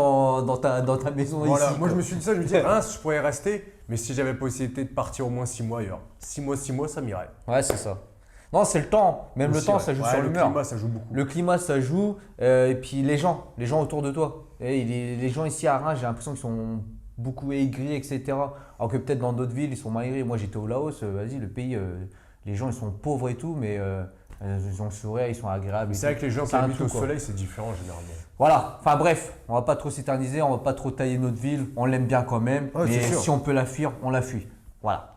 Speaker 2: dans ta maison
Speaker 3: Voilà,
Speaker 2: ici.
Speaker 3: moi je
Speaker 2: quoi.
Speaker 3: me suis dit ça, je me dis Reims, je pourrais rester, mais si j'avais possibilité de partir au moins 6 mois ailleurs. 6 mois, ça m'irait.
Speaker 2: Ouais, c'est ça. Non, c'est le temps. Même le
Speaker 3: Aussi,
Speaker 2: temps,
Speaker 3: ouais.
Speaker 2: ça joue
Speaker 3: Ouais,
Speaker 2: sur
Speaker 3: le
Speaker 2: l'humeur.
Speaker 3: climat, ça joue beaucoup.
Speaker 2: Le climat, ça joue. Et puis les gens autour de toi. Et les gens ici à Reims, j'ai l'impression qu'ils sont beaucoup aigris, etc. Alors que peut-être dans d'autres villes, ils sont moins aigris. Moi, j'étais au Laos, vas-y, le pays, les gens, ils sont pauvres et tout, mais ils ont le sourire, ils sont agréables. et
Speaker 3: C'est vrai
Speaker 2: tout.
Speaker 3: que les gens qui
Speaker 2: C'est un
Speaker 3: habitent
Speaker 2: tout,
Speaker 3: au
Speaker 2: quoi.
Speaker 3: soleil, c'est différent généralement.
Speaker 2: Voilà, enfin bref, on va pas trop s'éterniser, on va pas trop tailler notre ville, on l'aime bien quand même,
Speaker 3: Ouais,
Speaker 2: mais
Speaker 3: c'est sûr.
Speaker 2: si on peut la fuir, on la fuit. Voilà.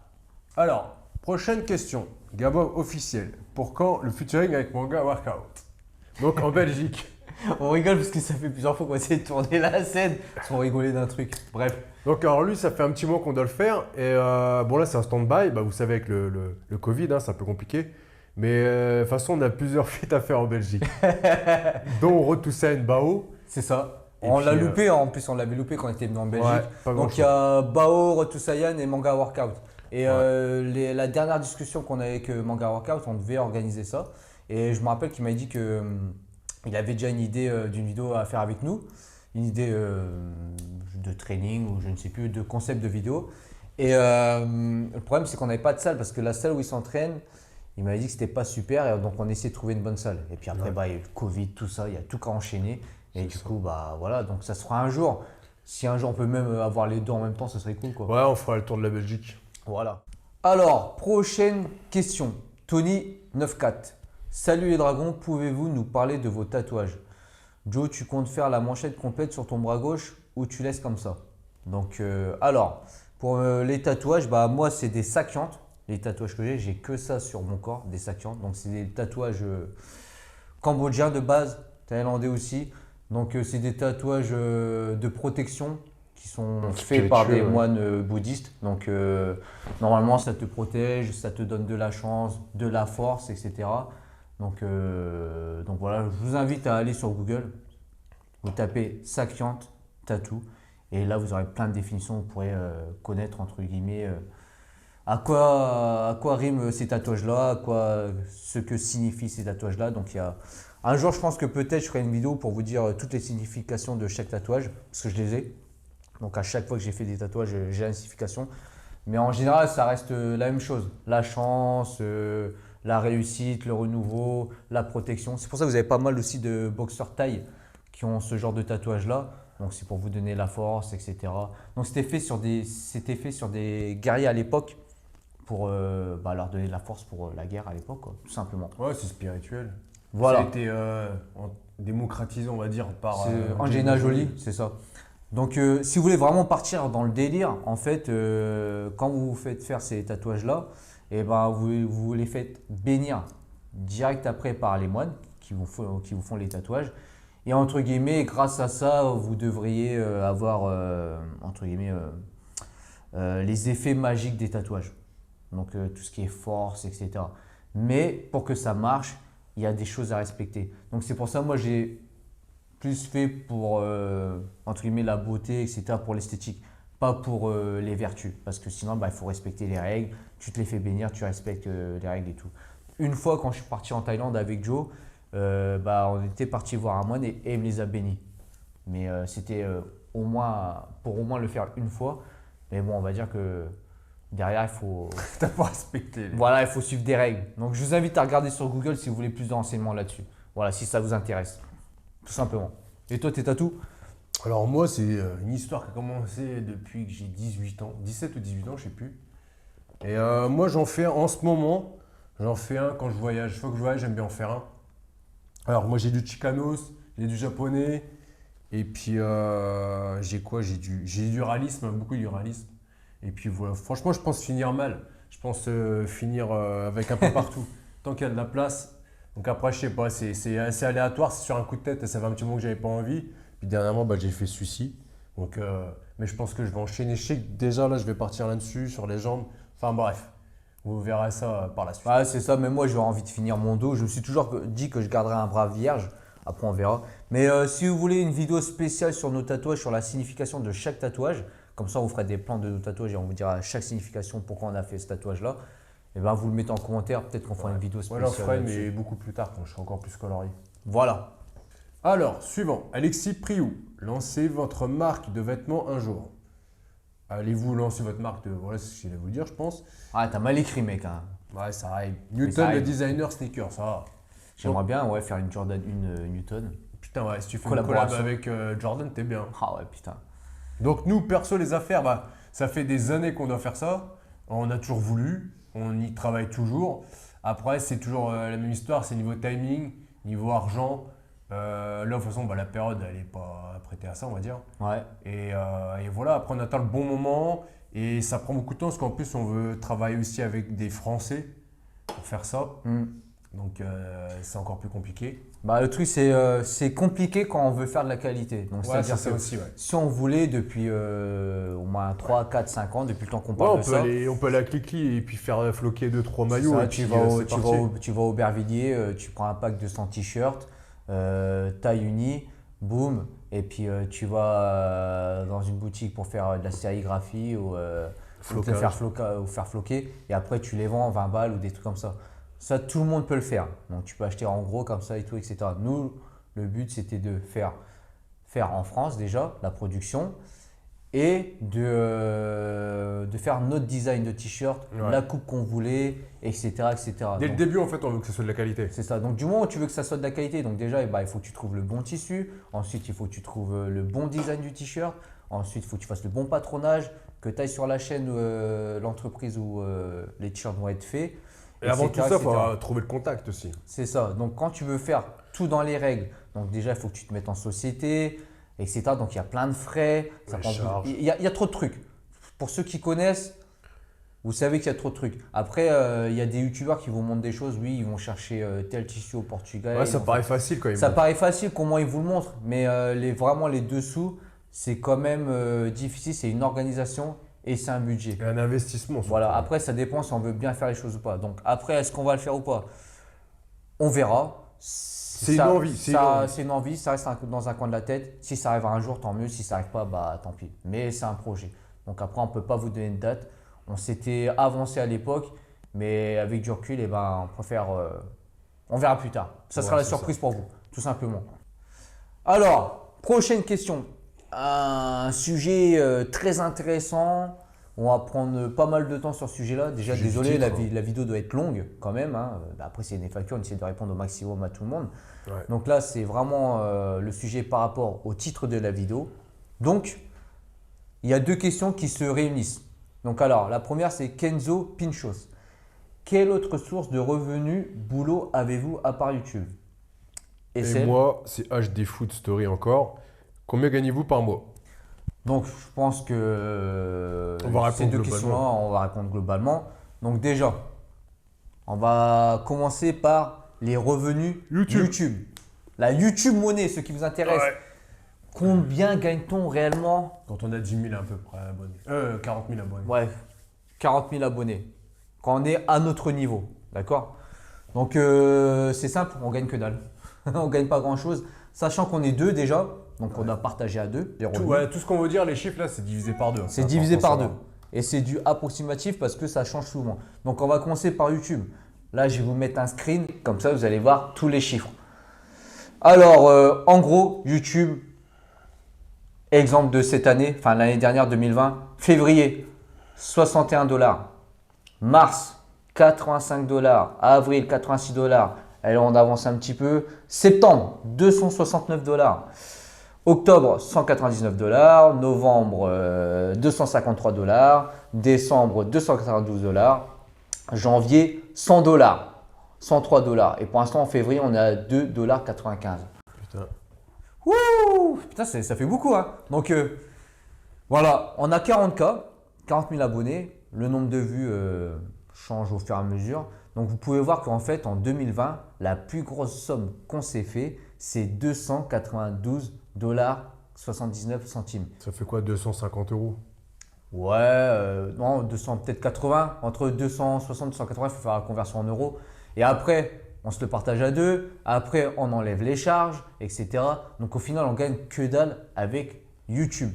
Speaker 3: Alors, prochaine question. Gabon officiel. Pour quand le featuring avec Manga Workout? Donc en Belgique.
Speaker 2: On rigole parce que ça fait plusieurs fois qu'on essaie de tourner la scène sans rigoler d'un truc. Bref.
Speaker 3: Donc alors lui, ça fait un petit mois qu'on doit le faire. Et bon là, c'est un stand-by. Bah, vous savez, avec le Covid, hein, c'est un peu compliqué. Mais de toute façon, on a plusieurs feats à faire en Belgique. Dont Road to Seine Bao.
Speaker 2: C'est ça.
Speaker 3: Et
Speaker 2: On
Speaker 3: puis,
Speaker 2: l'a loupé, en plus on l'avait loupé quand on était venu en Belgique.
Speaker 3: Ouais, pas
Speaker 2: Donc il y a Bao, Rotusayan et Manga Workout. Et la dernière discussion qu'on a avec Manga Workout, on devait organiser ça. Et je me rappelle qu'il m'a dit que il avait déjà une idée d'une vidéo à faire avec nous. Une idée de training ou je ne sais plus, de concept de vidéo. Et le problème c'est qu'on n'avait pas de salle parce que la salle où il s'entraîne, il m'avait dit que c'était pas super et donc on essayait de trouver une bonne salle. Et puis après,
Speaker 3: Ouais.
Speaker 2: bah, il y a eu le Covid, tout ça, il y a tout qu'à enchaîner. Et
Speaker 3: C'est
Speaker 2: du
Speaker 3: ça.
Speaker 2: coup, bah voilà, donc ça se fera un jour. Si un jour on peut même avoir les deux en même temps, ça serait cool quoi.
Speaker 3: Ouais, on fera le tour de la Belgique.
Speaker 2: Voilà. Alors, prochaine question. Tony 94. Salut les dragons, pouvez-vous nous parler de vos tatouages? Joe, tu comptes faire la manchette complète sur ton bras gauche ou tu laisses comme ça? Donc, alors, pour les tatouages, bah moi c'est des sakiantes. Les tatouages que j'ai que ça sur mon corps, des sakiantes. Donc, c'est des tatouages cambodgiens de base, thaïlandais aussi. Donc, c'est des tatouages de protection qui sont faits par des
Speaker 3: Spiritueux, ouais.
Speaker 2: moines bouddhistes. Donc, normalement, ça te protège, ça te donne de la chance, de la force, etc. Donc voilà, je vous invite à aller sur Google, vous tapez Sakyant Tattoo et là vous aurez plein de définitions, vous pourrez connaître entre guillemets à quoi riment ces tatouages-là, ce que signifient ces tatouages-là. Donc un jour, je pense que peut-être je ferai une vidéo pour vous dire toutes les significations de chaque tatouage, parce que je les ai. Donc à chaque fois que j'ai fait des tatouages, j'ai la signification. Mais en général, ça reste la même chose. La chance, la réussite, le renouveau, la protection. C'est pour ça que vous avez pas mal aussi de boxeurs thaï qui ont ce genre de tatouage-là. Donc c'est pour vous donner la force, etc. Donc c'était fait sur des guerriers à l'époque pour leur donner de la force pour la guerre à l'époque, quoi, tout simplement.
Speaker 3: Ouais, c'est spirituel.
Speaker 2: Voilà.
Speaker 3: Ça a été démocratisé, on va dire, par
Speaker 2: C'est Angelina Jolie, c'est ça. Donc, si vous voulez vraiment partir dans le délire, en fait, quand vous vous faites faire ces tatouages-là, eh ben, vous les faites bénir direct après par les moines qui vous font les tatouages. Et entre guillemets, grâce à ça, vous devriez avoir entre guillemets, les effets magiques des tatouages. Donc, tout ce qui est force, etc. Mais pour que ça marche, il y a des choses à respecter. Donc, c'est pour ça, moi, j'ai plus fait pour entre guillemets la beauté, etc., pour l'esthétique, pas pour les vertus. Parce que sinon, il faut respecter les règles. Tu te les fais bénir, tu respectes les règles et tout. Une fois, quand je suis parti en Thaïlande avec Joe, on était parti voir un moine et il me les a bénis. Mais c'était pour au moins le faire une fois. Mais bon, on va dire que derrière, il faut…
Speaker 3: T'as pas respecté.
Speaker 2: Voilà, il faut suivre des règles. Donc, je vous invite à regarder sur Google si vous voulez plus de renseignements là-dessus. Voilà, si ça vous intéresse. Tout simplement. Et toi, tes tatous?
Speaker 3: Alors moi, c'est une histoire qui a commencé depuis que j'ai 18 ans, 17 ou 18 ans, je sais plus. Et moi, j'en fais un en ce moment. J'en fais un quand je voyage. Chaque fois que je voyage, j'aime bien en faire un. Alors moi, j'ai du Chicanos, j'ai du japonais. Et puis, j'ai quoi? J'ai du réalisme, beaucoup du réalisme. Et puis voilà, franchement, je pense finir mal. Je pense finir avec un peu partout. Tant qu'il y a de la place. Donc après, je sais pas, c'est assez aléatoire, c'est sur un coup de tête. Ça fait un petit moment que j'avais pas envie. Puis dernièrement, j'ai fait celui-ci. Donc, mais je pense que je vais enchaîner. Je sais que déjà là, je vais partir là-dessus, sur les jambes. Enfin bref, vous verrez ça par la suite.
Speaker 2: Ouais, c'est ça, mais moi j'ai envie de finir mon dos. Je me suis toujours dit que je garderais un bras vierge. Après, on verra. Mais si vous voulez une vidéo spéciale sur nos tatouages, sur la signification de chaque tatouage, comme ça, on vous fera des plans de nos tatouages et on vous dira chaque signification pourquoi on a fait ce tatouage-là. Et ben, vous le mettez en commentaire. Peut-être qu'on fera une vidéo
Speaker 3: Moi,
Speaker 2: spéciale.
Speaker 3: j'en ferai,
Speaker 2: là-dessus.
Speaker 3: mais beaucoup plus tard, quand je serai encore plus colorié.
Speaker 2: Voilà.
Speaker 3: Alors, suivant, Alexis Priou. Lancez votre marque de vêtements un jour. Allez-vous lancer votre marque de… Voilà ce que je vais vous dire, je pense.
Speaker 2: Ah, t'as mal écrit, mec. Hein.
Speaker 3: Ouais, ça arrive.
Speaker 2: ça
Speaker 3: Newton, le
Speaker 2: arrive.
Speaker 3: designer sneaker, ça va.
Speaker 2: J'aimerais bien faire une Jordan, une Newton.
Speaker 3: Putain, ouais, si tu fais une collab
Speaker 2: Collaboration.
Speaker 3: avec Jordan, t'es bien.
Speaker 2: Ah ouais, putain.
Speaker 3: Donc nous, perso, les affaires, ça fait des années qu'on doit faire ça. On a toujours voulu, on y travaille toujours. Après, c'est toujours la même histoire, c'est niveau timing, niveau argent. Là, de toute façon, la période, elle n'est pas prêtée à ça, on va dire.
Speaker 2: Ouais.
Speaker 3: Et voilà, après, on attend le bon moment. Et ça prend beaucoup de temps, parce qu'en plus, on veut travailler aussi avec des Français pour faire ça. Donc, c'est encore plus compliqué.
Speaker 2: Le truc, c'est compliqué quand on veut faire de la qualité. Donc,
Speaker 3: Ouais,
Speaker 2: c'est-à-dire
Speaker 3: c'est ça
Speaker 2: que
Speaker 3: aussi, ouais.
Speaker 2: si on voulait depuis au moins 3, 4, 5 ans, depuis le temps qu'on parle de ça,
Speaker 3: on peut aller à Clickly et puis faire floquer 2-3 maillots.
Speaker 2: ça,
Speaker 3: et
Speaker 2: tu
Speaker 3: puis,
Speaker 2: vas
Speaker 3: c'est parti.
Speaker 2: tu vas au Aubervilliers, tu prends un pack de 100 t-shirts, taille unie, boum, et puis tu vas dans une boutique pour faire de la sérigraphie ou te faire floquer, et après tu les vends 20 balles ou des trucs comme ça. Ça, tout le monde peut le faire. Donc, tu peux acheter en gros comme ça et tout, etc. Nous, le but, c'était de faire en France déjà la production et de faire notre design de t-shirt,
Speaker 3: Ouais.
Speaker 2: la coupe qu'on voulait, etc. etc.
Speaker 3: Dès le
Speaker 2: Donc,
Speaker 3: début, en fait, on veut que ce soit de la qualité.
Speaker 2: c'est ça. Donc, du moment où tu veux que ça soit de la qualité, donc déjà, il faut que tu trouves le bon tissu. Ensuite, il faut que tu trouves le bon design du t-shirt. Ensuite, il faut que tu fasses le bon patronage, que tu ailles sur la chaîne l'entreprise où les t-shirts vont être faits.
Speaker 3: Et avant
Speaker 2: etc.,
Speaker 3: tout ça, il
Speaker 2: etc.
Speaker 3: faut trouver le contact aussi.
Speaker 2: C'est ça. Donc, quand tu veux faire tout dans les règles, donc déjà, il faut que tu te mettes en société, etc. Donc, il y a plein de frais. Ça
Speaker 3: Les
Speaker 2: prend
Speaker 3: charges.
Speaker 2: il y a trop de trucs. Pour ceux qui connaissent, vous savez qu'il y a trop de trucs. Après, il y a des youtubeurs qui vous montrent des choses. Oui, ils vont chercher tel tissu au Portugal.
Speaker 3: Ouais, ça
Speaker 2: Ils vont
Speaker 3: paraît facile quand même.
Speaker 2: ça paraît facile, comment ils vous le montrent, mais vraiment les dessous, c'est quand même difficile, c'est une organisation et c'est un budget.
Speaker 3: Et un investissement. surtout.
Speaker 2: Voilà, après ça dépend si on veut bien faire les choses ou pas. Donc après, est-ce qu'on va le faire ou pas? On verra.
Speaker 3: C'est une envie, c'est une envie.
Speaker 2: C'est une envie, ça reste dans un coin de la tête. Si ça arrive un jour, tant mieux. Si ça n'arrive pas, tant pis. Mais c'est un projet. Donc après, on ne peut pas vous donner une date. On s'était avancé à l'époque, mais avec du recul, eh ben, on préfère. On verra plus tard. Ça sera
Speaker 3: Ouais,
Speaker 2: la
Speaker 3: c'est
Speaker 2: surprise pour vous, tout simplement. Alors, prochaine question. Un sujet très intéressant. On va prendre pas mal de temps sur ce sujet-là. Déjà,
Speaker 3: Sujet du
Speaker 2: désolé,
Speaker 3: titre,
Speaker 2: la vidéo doit être longue quand même. Hein. Après, c'est une FAQ, on essaie de répondre au maximum à tout le monde.
Speaker 3: Ouais.
Speaker 2: Donc là, c'est vraiment le sujet par rapport au titre de la vidéo. Donc, il y a deux questions qui se réunissent. Donc alors, la première, c'est Kenzo Pinchos. Quelle autre source de revenus, boulot avez-vous à part YouTube?
Speaker 3: Et
Speaker 2: celle
Speaker 3: moi, c'est HD Food Story encore. Combien gagnez-vous par mois?
Speaker 2: Donc, je pense que
Speaker 3: On va
Speaker 2: ces
Speaker 3: répondre
Speaker 2: deux
Speaker 3: globalement.
Speaker 2: questions-là, on va répondre globalement. Donc déjà, on va commencer par les revenus
Speaker 3: YouTube.
Speaker 2: La YouTube monnaie, ce qui vous intéresse.
Speaker 3: Ouais.
Speaker 2: Combien gagne-t-on réellement?
Speaker 3: Quand on a 10 000 à peu près abonnés. 40 000 abonnés.
Speaker 2: Ouais, 40 000 abonnés. Quand on est à notre niveau, d'accord? Donc, c'est simple, on gagne que dalle. On gagne pas grand-chose, sachant qu'on est deux déjà. Donc, on a partagé à deux les revenus.
Speaker 3: Tout ce qu'on veut dire, les chiffres là, c'est divisé par deux.
Speaker 2: C'est divisé par deux. Et c'est du approximatif parce que ça change souvent. Donc, on va commencer par YouTube. Là, je vais vous mettre un screen. Comme ça, vous allez voir tous les chiffres. Alors, en gros, YouTube, exemple de cette année, enfin l'année dernière, 2020, février, 61 $. Mars, 85 $. Avril, 86 $. Allez, on avance un petit peu. Septembre, 269 $. Octobre, 199 $. Novembre, 253 $. Décembre, 292 $. Janvier, 100 $. 103 $. Et pour l'instant, en février, on est à 2,95 $.
Speaker 3: Putain.
Speaker 2: Wouh! Putain, ça fait beaucoup. Hein. Donc, voilà, on a 40K, 40 000 abonnés. Le nombre de vues change au fur et à mesure. Donc, vous pouvez voir qu'en fait, en 2020, la plus grosse somme qu'on s'est fait, c'est 292,79 $.
Speaker 3: Ça fait quoi, 250 €?
Speaker 2: Ouais, non, 200, peut-être 80. Entre 260 et 280, il faut faire la conversion en euros. Et après, on se le partage à deux. Après, on enlève les charges, etc. Donc, au final, on gagne que dalle avec YouTube.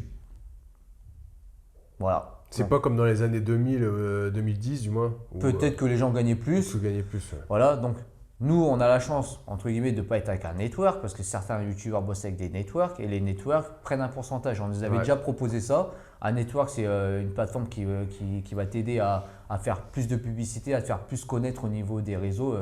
Speaker 2: Voilà.
Speaker 3: C'est
Speaker 2: Donc,
Speaker 3: pas comme dans les années 2000, 2010 du moins. où,
Speaker 2: peut-être que les gens gagnaient plus.
Speaker 3: Tu gagnais plus. Ouais.
Speaker 2: Voilà. Donc, nous, on a la chance, entre guillemets, de ne pas être avec un network parce que certains YouTubeurs bossent avec des networks et les networks prennent un pourcentage. On nous avait déjà proposé ça. Un network, c'est une plateforme qui va t'aider à faire plus de publicité, à te faire plus connaître au niveau des réseaux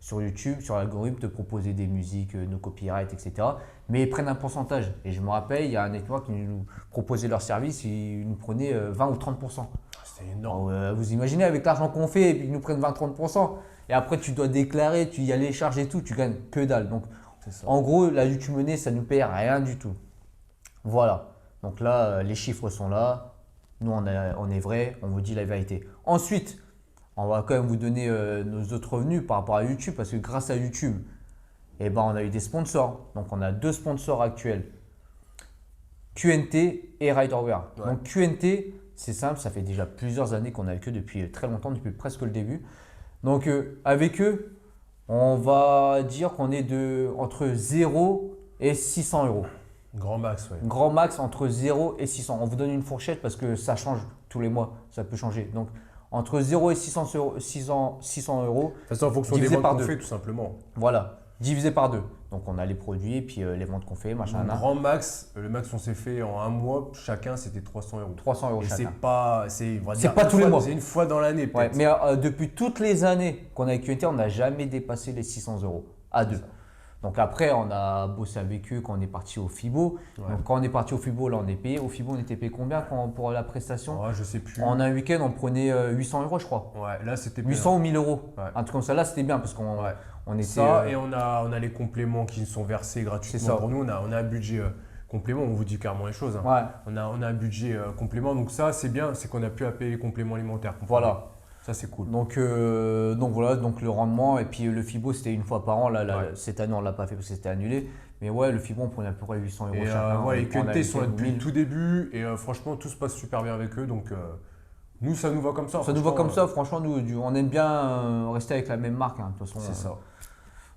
Speaker 2: sur YouTube, sur l'algorithme, te proposer des musiques, no copyright, etc. Mais ils prennent un pourcentage. Et je me rappelle, il y a un network qui nous proposait leur service, ils nous prenaient 20 ou 30%.
Speaker 3: C'est énorme.
Speaker 2: Vous imaginez avec l'argent qu'on fait et puis ils nous prennent 20-30%. Et après, tu dois déclarer, tu y as les charges et tout, tu gagnes que dalle. Donc, en gros, la YouTube monnaie, ça ne nous paye rien du tout. Voilà. Donc là, les chiffres sont là. Nous, on est vrai, on vous dit la vérité. Ensuite, on va quand même vous donner nos autres revenus par rapport à YouTube parce que grâce à YouTube, eh ben, on a eu des sponsors. Donc, on a deux sponsors actuels, QNT et Riderware.
Speaker 3: Ouais.
Speaker 2: Donc, QNT, c'est simple, ça fait déjà plusieurs années qu'on est avec eux depuis très longtemps, depuis presque le début. Donc, avec eux, on va dire qu'on est entre 0 et 600 €.
Speaker 3: Grand max, ouais.
Speaker 2: Grand max entre 0 et 600. On vous donne une fourchette parce que ça change tous les mois, ça peut changer. Donc, entre 0 et 600 €, 600 €.
Speaker 3: De toute façon, en fonction des
Speaker 2: Divisé
Speaker 3: ventes
Speaker 2: par
Speaker 3: qu'on
Speaker 2: deux.
Speaker 3: fait, tout simplement.
Speaker 2: Voilà, divisé par deux. Donc, on a les produits et puis les ventes qu'on fait, machin.
Speaker 3: Donc,
Speaker 2: nan.
Speaker 3: grand max, le max on s'est fait en un mois, chacun c'était 300 €.
Speaker 2: 300 €
Speaker 3: Et c'est
Speaker 2: chacun.
Speaker 3: pas, on va dire
Speaker 2: pas
Speaker 3: une
Speaker 2: tous les
Speaker 3: fois-
Speaker 2: mois.
Speaker 3: C'est une fois dans l'année.
Speaker 2: Ouais,
Speaker 3: peut-être.
Speaker 2: mais depuis toutes les années qu'on a avec QNT, on n'a jamais dépassé les 600 € à deux. Donc après, on a bossé avec eux quand on est parti au FIBO.
Speaker 3: Ouais.
Speaker 2: Donc quand on est parti au FIBO, là on est payé. Au FIBO, on était payé combien pour la prestation?
Speaker 3: Ouais, je sais plus.
Speaker 2: En un week-end, on prenait 800 € je crois.
Speaker 3: Ouais, là c'était
Speaker 2: 800 ou 1000 €.
Speaker 3: Ouais.
Speaker 2: Un truc comme ça, là c'était bien parce qu'on
Speaker 3: Ouais.
Speaker 2: on était…
Speaker 3: Ça, et on a les compléments qui sont versés gratuitement.
Speaker 2: C'est ça.
Speaker 3: Pour nous, on a un budget complément, on vous dit carrément les choses. Hein.
Speaker 2: Ouais,
Speaker 3: On a un budget complément, donc ça c'est bien, c'est qu'on a pu à payer les compléments alimentaires.
Speaker 2: voilà.
Speaker 3: Ça c'est cool.
Speaker 2: Donc voilà, donc le rendement et puis le FIBO c'était une fois par an. Là,
Speaker 3: Ouais.
Speaker 2: cette année on l'a pas fait parce que c'était annulé. Mais ouais, le FIBO on prenait à peu près 800 €
Speaker 3: Et
Speaker 2: chacun.
Speaker 3: ouais, les
Speaker 2: On a
Speaker 3: QNT sont là depuis
Speaker 2: 1000.
Speaker 3: le tout début et franchement tout se passe super bien avec eux, donc nous ça nous va comme ça.
Speaker 2: Ça nous va
Speaker 3: franchement,
Speaker 2: comme ça, franchement, on aime bien rester avec la même marque. Hein, de toute façon,
Speaker 3: C'est ça.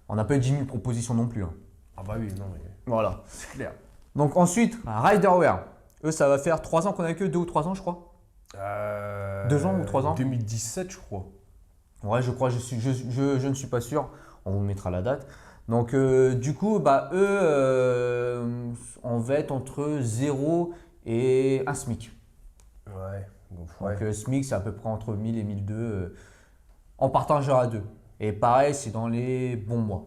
Speaker 2: On n'a pas eu 10 000 propositions non plus. Hein.
Speaker 3: Ah bah oui, non mais
Speaker 2: Voilà.
Speaker 3: c'est clair.
Speaker 2: Donc ensuite, Riderware. Eux, ça va faire 3 ans qu'on est avec eux, 2 ou 3 ans, je crois. 2 ans ou 3 ans?
Speaker 3: 2017, je crois.
Speaker 2: Ouais, je crois, je ne suis pas sûr. On vous mettra la date. Donc, du coup, bah, eux, on va être entre 0 et 1 SMIC.
Speaker 3: Ouais. Donc,
Speaker 2: Donc, SMIC, c'est à peu près entre 1000 et 1002 en partageant à 2. Et pareil, c'est dans les bons mois.